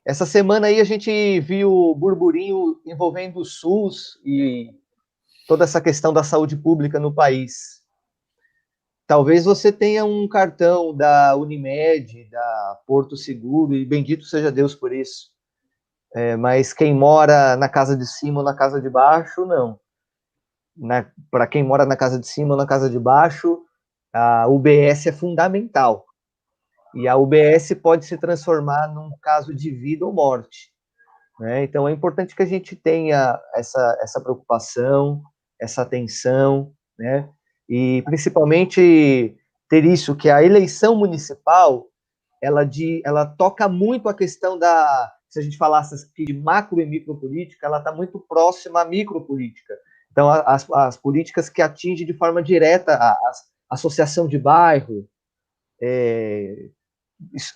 Essa semana aí a gente viu o burburinho envolvendo o SUS e toda essa questão da saúde pública no país. Talvez você tenha um cartão da Unimed, da Porto Seguro, e bendito seja Deus por isso. Mas quem mora na casa de cima ou na casa de baixo, não. Para quem mora na casa de cima ou na casa de baixo, a UBS é fundamental. E a UBS pode se transformar num caso de vida ou morte, né? Então, é importante que a gente tenha essa preocupação, essa atenção, né? E, principalmente, ter isso, que a eleição municipal, ela toca muito a questão da se a gente falasse aqui de macro e micropolítica, ela está muito próxima à micropolítica. Então, as políticas que atingem de forma direta a associação de bairro,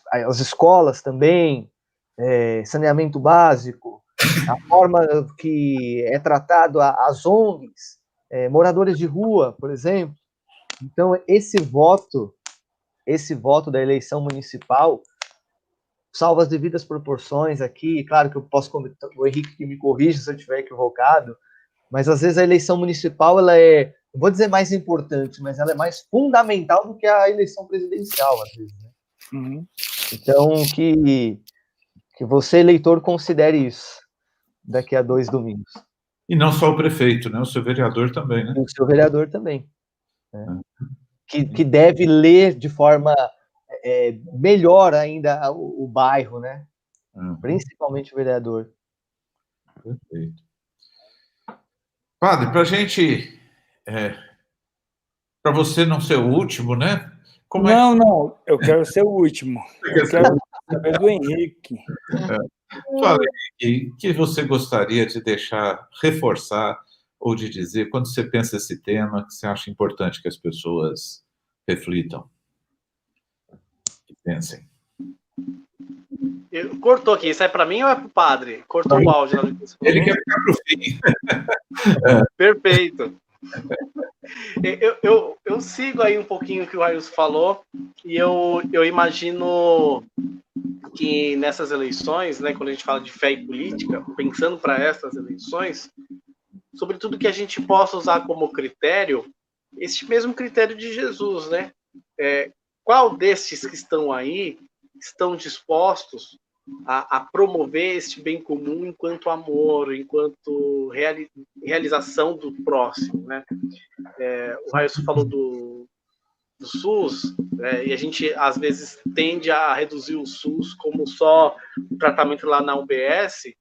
as escolas também, saneamento básico, a forma que é tratado as ONGs, moradores de rua, por exemplo. Então, esse voto da eleição municipal, salvo as devidas proporções aqui, claro que eu posso comentar, o Henrique que me corrija se eu estiver equivocado, mas às vezes a eleição municipal, ela não vou dizer mais importante, mas ela é mais fundamental do que a eleição presidencial, às vezes, né? Uhum. Então, que você, eleitor, considere isso daqui a 2 domingos. E não só o prefeito, né? O seu vereador também, né? O seu vereador também. Né? Que deve ler de forma melhor ainda o bairro, né? Principalmente o vereador. Perfeito. Padre, para a gente... para você não ser o último, né? Não, eu quero ser o último. Eu quero saber do Henrique. Fala, Henrique, o que você gostaria de deixar, reforçar ou de dizer quando você pensa esse tema que você acha importante que as pessoas reflitam e pensem? Cortou aqui, isso é para mim ou é para o padre? Cortou o áudio. Ele quer ficar para o fim. Perfeito. Eu sigo aí um pouquinho o que o Railson falou e eu imagino que nessas eleições, né, quando a gente fala de fé e política, pensando para essas eleições, sobretudo que a gente possa usar como critério este mesmo critério de Jesus, né? Qual destes que estão aí estão dispostos a promover este bem comum enquanto amor, enquanto realização do próximo, né? O Railson falou do SUS, e a gente às vezes tende a reduzir o SUS como só o tratamento lá na UBS,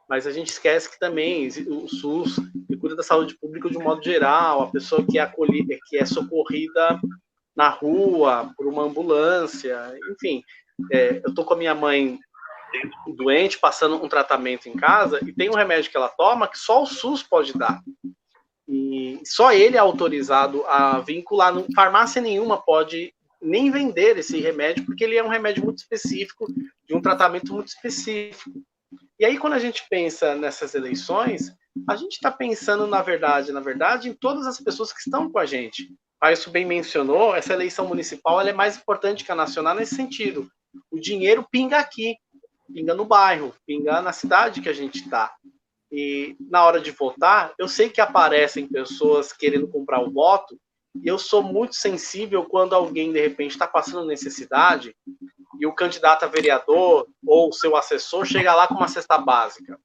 mas a gente esquece que também o SUS cuida da saúde pública de um modo geral, a pessoa que é acolhida, que é socorrida na rua por uma ambulância, enfim. Eu tô com a minha mãe doente, passando um tratamento em casa, e tem um remédio que ela toma que só o SUS pode dar. E só ele é autorizado a vincular. Farmácia nenhuma pode nem vender esse remédio, porque ele é um remédio muito específico, de um tratamento muito específico. E aí, quando a gente pensa nessas eleições, a gente está pensando, na verdade, em todas as pessoas que estão com a gente. O isso bem mencionou, essa eleição municipal ela é mais importante que a nacional nesse sentido. O dinheiro pinga aqui, pinga no bairro, pinga na cidade que a gente está. E na hora de votar, eu sei que aparecem pessoas querendo comprar o voto, e eu sou muito sensível quando alguém, de repente, está passando necessidade e o candidato a vereador ou o seu assessor chega lá com uma cesta básica.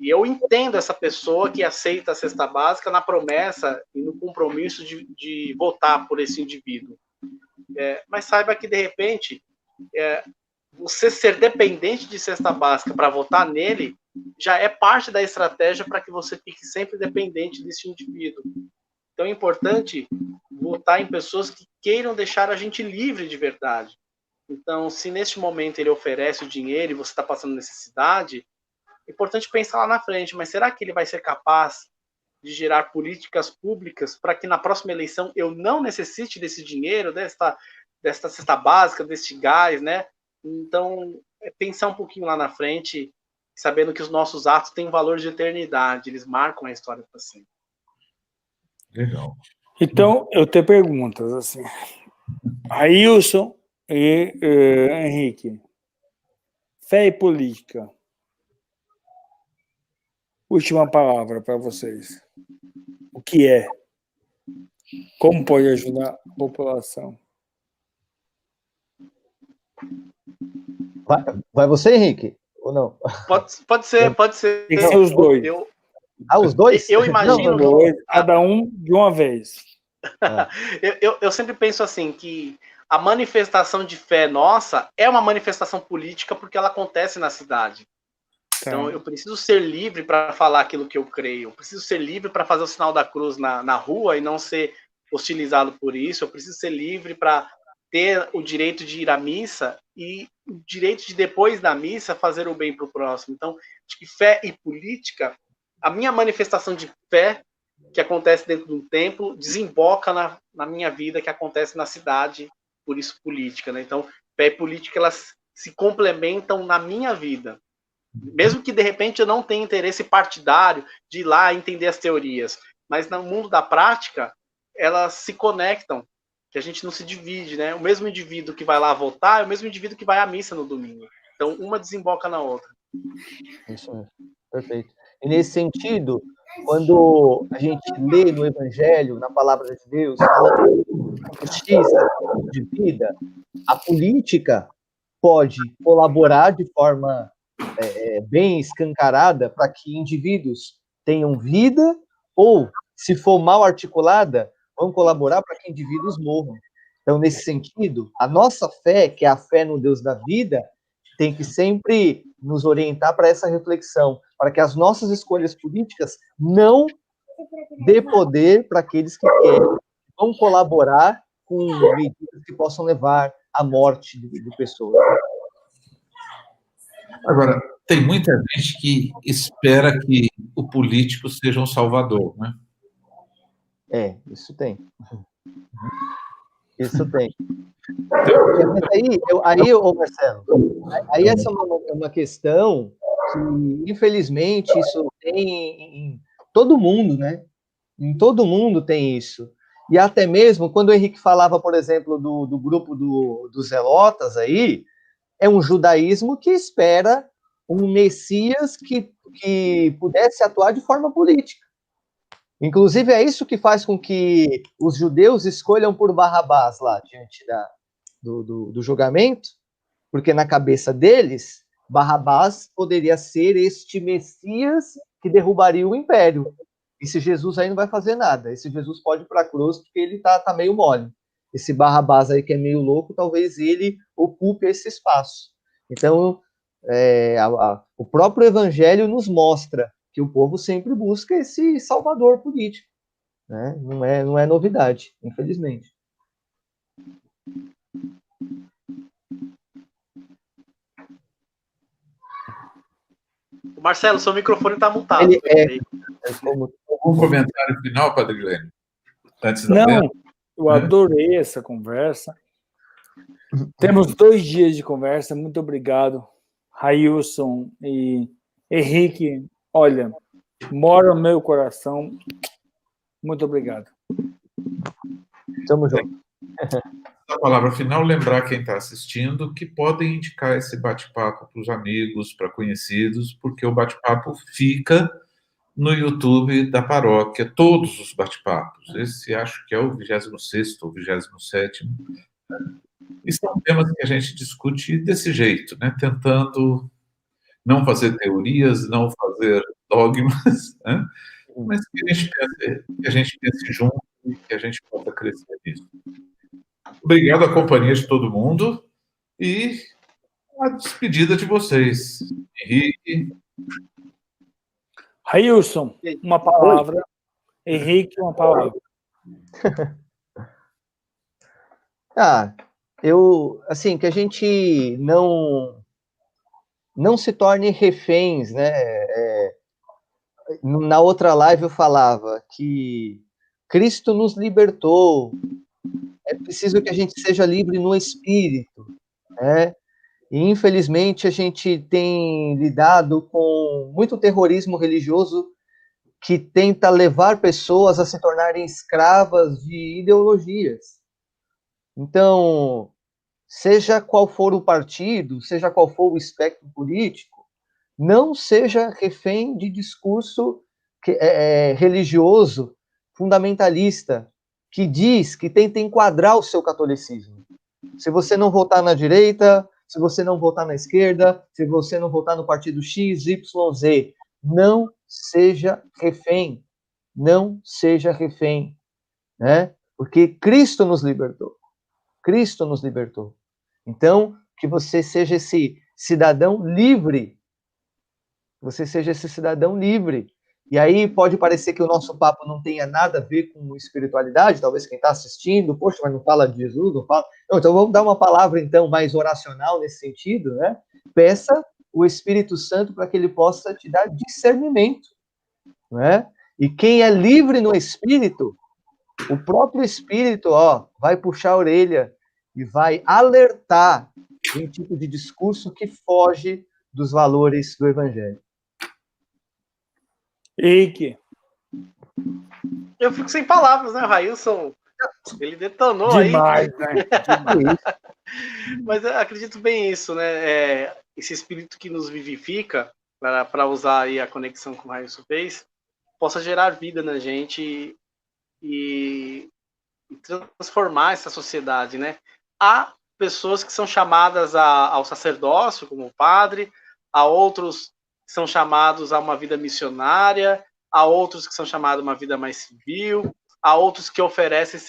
E eu entendo essa pessoa que aceita a cesta básica na promessa e no compromisso de votar por esse indivíduo. Mas saiba que, de repente, você ser dependente de cesta básica para votar nele já é parte da estratégia para que você fique sempre dependente desse indivíduo. Então é importante votar em pessoas que queiram deixar a gente livre de verdade. Então, se neste momento ele oferece o dinheiro e você está passando necessidade, é importante pensar lá na frente, mas será que ele vai ser capaz de gerar políticas públicas para que na próxima eleição eu não necessite desse dinheiro, desta cesta básica, deste gás, né? Então, pensar um pouquinho lá na frente, sabendo que os nossos atos têm valor de eternidade, eles marcam a história para sempre. Legal. Então, eu tenho perguntas, assim. Railson e Henrique. Fé e política. Última palavra para vocês. O que é? Como pode ajudar a população? Vai você, Henrique? Ou não? Pode ser. Tem que ser os dois. Os dois? Eu imagino... Cada um de uma vez. Eu sempre penso assim, que a manifestação de fé nossa é uma manifestação política porque ela acontece na cidade. Então, eu preciso ser livre para falar aquilo que eu creio. Eu preciso ser livre para fazer o sinal da cruz na rua e não ser hostilizado por isso. Eu preciso ser livre para ter o direito de ir à missa e o direito de, depois da missa, fazer o bem para o próximo. Então, acho que fé e política, a minha manifestação de fé, que acontece dentro de um templo, desemboca na minha vida, que acontece na cidade, por isso política, né? Então, fé e política, elas se complementam na minha vida. Mesmo que, de repente, eu não tenha interesse partidário de ir lá entender as teorias, mas no mundo da prática, elas se conectam, que a gente não se divide, né? O mesmo indivíduo que vai lá votar é o mesmo indivíduo que vai à missa no domingo. Então, uma desemboca na outra. Isso mesmo. Perfeito. E nesse sentido, quando a gente lê no Evangelho, na palavra de Deus, falando de justiça, de vida, a política pode colaborar de forma bem escancarada para que indivíduos tenham vida, ou, se for mal articulada, vão colaborar para que indivíduos morram. Então, nesse sentido, a nossa fé, que é a fé no Deus da vida, tem que sempre nos orientar para essa reflexão, para que as nossas escolhas políticas não dê poder para aqueles que querem, vão colaborar com medidas que possam levar à morte de pessoas. Agora, tem muita gente que espera que o político seja um salvador, né? Isso tem. Isso tem. Mas aí, Marcelo, aí essa é uma questão que, infelizmente, isso tem em todo mundo, né? Em todo mundo tem isso. E até mesmo, quando o Henrique falava, por exemplo, do grupo dos Zelotas aí, é um judaísmo que espera um Messias que pudesse atuar de forma política. Inclusive, é isso que faz com que os judeus escolham por Barrabás lá, diante do julgamento, porque na cabeça deles, Barrabás poderia ser este Messias que derrubaria o império. Esse Jesus aí não vai fazer nada. Esse Jesus pode ir para a cruz porque ele tá meio mole. Esse Barrabás aí que é meio louco, talvez ele ocupe esse espaço. Então, o próprio Evangelho nos mostra que o povo sempre busca esse salvador político, né? Não é novidade, infelizmente. Marcelo, seu microfone está mutado. Um comentário final, Padre Glênio? Não, eu adorei essa conversa. Temos 2 dias de conversa. Muito obrigado, Railson e Henrique. Olha, mora no meu coração. Muito obrigado. Tamo junto. A palavra final, lembrar quem está assistindo que podem indicar esse bate-papo para os amigos, para conhecidos, porque o bate-papo fica no YouTube da paróquia, todos os bate-papos. Esse acho que é o 26º ou 27º. E são temas que a gente discute desse jeito, né? Tentando não fazer teorias, não fazer dogmas, né? Mas que a gente pense junto e que a gente possa crescer nisso. Obrigado à companhia de todo mundo e a despedida de vocês. Henrique. Railson, uma palavra. Oi. Henrique, uma palavra. Assim, que a gente não se torne reféns, né? Na outra live eu falava que Cristo nos libertou, é preciso que a gente seja livre no espírito, né? E, infelizmente, a gente tem lidado com muito terrorismo religioso que tenta levar pessoas a se tornarem escravas de ideologias. Então, seja qual for o partido, seja qual for o espectro político, não seja refém de discurso religioso, fundamentalista, que diz, que tenta enquadrar o seu catolicismo. Se você não votar na direita, se você não votar na esquerda, se você não votar no partido X, Y, Z, não seja refém. Não seja refém, né? Porque Cristo nos libertou. Cristo nos libertou. Então, que você seja esse cidadão livre. Você seja esse cidadão livre E aí pode parecer que o nosso papo não tenha nada a ver com espiritualidade, talvez quem está assistindo, poxa, mas não fala de Jesus, não fala... Não, então vamos dar uma palavra, então, mais oracional nesse sentido, né? Peça o Espírito Santo para que ele possa te dar discernimento, né? E quem é livre no Espírito, o próprio Espírito, ó, vai puxar a orelha e vai alertar de um tipo de discurso que foge dos valores do Evangelho. Henrique. Eu fico sem palavras, né? O Railson, ele detonou Demais, aí. né? Demais. Mas eu acredito bem isso, né? Esse espírito que nos vivifica, para usar aí a conexão com o Railson fez, possa gerar vida na gente e transformar essa sociedade, né? Há pessoas que são chamadas ao sacerdócio, como o padre, há outros que são chamados a uma vida missionária, há outros que são chamados a uma vida mais civil, há outros que oferecem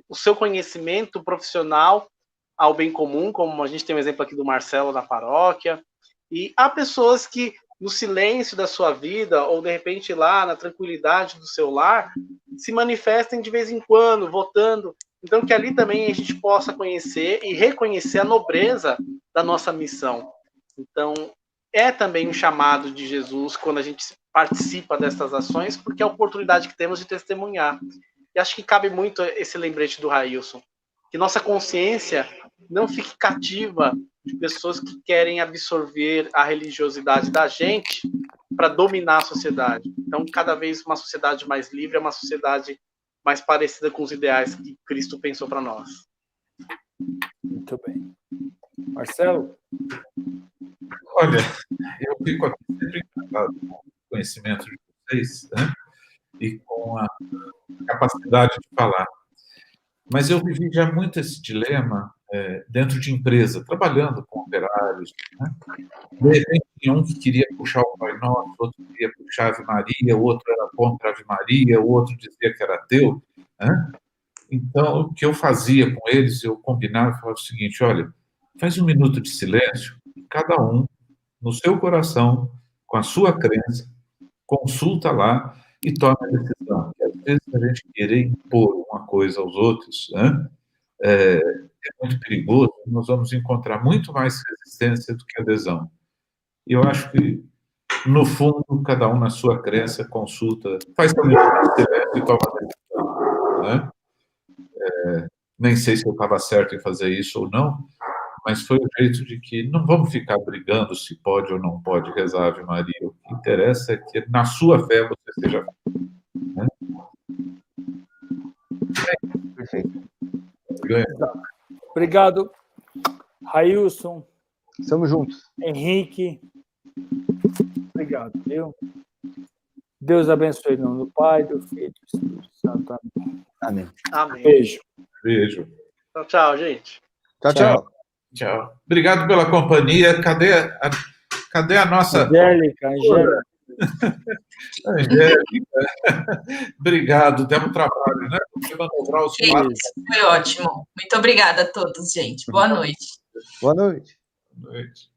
o seu conhecimento profissional ao bem comum, como a gente tem um exemplo aqui do Marcelo na paróquia, e há pessoas que no silêncio da sua vida, ou de repente lá na tranquilidade do seu lar, se manifestem de vez em quando, votando. Então que ali também a gente possa conhecer e reconhecer a nobreza da nossa missão. Então é também um chamado de Jesus quando a gente participa dessas ações, porque é a oportunidade que temos de testemunhar. E acho que cabe muito esse lembrete do Railson, que nossa consciência não fique cativa de pessoas que querem absorver a religiosidade da gente para dominar a sociedade. Então, cada vez uma sociedade mais livre é uma sociedade mais parecida com os ideais que Cristo pensou para nós. Muito bem. Marcelo? Olha, eu fico aqui sempre encantado com o conhecimento de vocês, né? E com a capacidade de falar. Mas eu vivi já muito esse dilema dentro de empresa, trabalhando com operários, né? De repente, tinha um que queria puxar o Pai Nosso, outro queria puxar a Ave Maria, o outro era contra a Ave Maria, o outro dizia que era ateu, né? Então, o que eu fazia com eles, eu combinava e falava o seguinte: olha, faz um minuto de silêncio, cada um, no seu coração, com a sua crença, consulta lá e toma a decisão. Porque, às vezes, a gente querer impor uma coisa aos outros, né, é muito perigoso, nós vamos encontrar muito mais resistência do que adesão. E eu acho que, no fundo, cada um na sua crença consulta, faz também o silêncio e toma a decisão, né? Nem sei se eu estava certo em fazer isso ou não, mas foi o jeito de que não vamos ficar brigando se pode ou não pode rezar a Ave Maria. O que interessa é que na sua fé você seja... Né? Perfeito. Obrigado, Railson. Estamos juntos. Henrique. Obrigado, viu? Deus abençoe em nome do Pai, do Filho e do Espírito Santo. Amém. Amém. Beijo. Beijo. Tchau, gente. Tchau. Tchau. Obrigado pela companhia. Cadê a nossa... Angélica. Obrigado, demos trabalho, né? Você manobrar os quatro. Foi ótimo. Muito obrigada a todos, gente. Boa noite. Boa noite. Boa noite.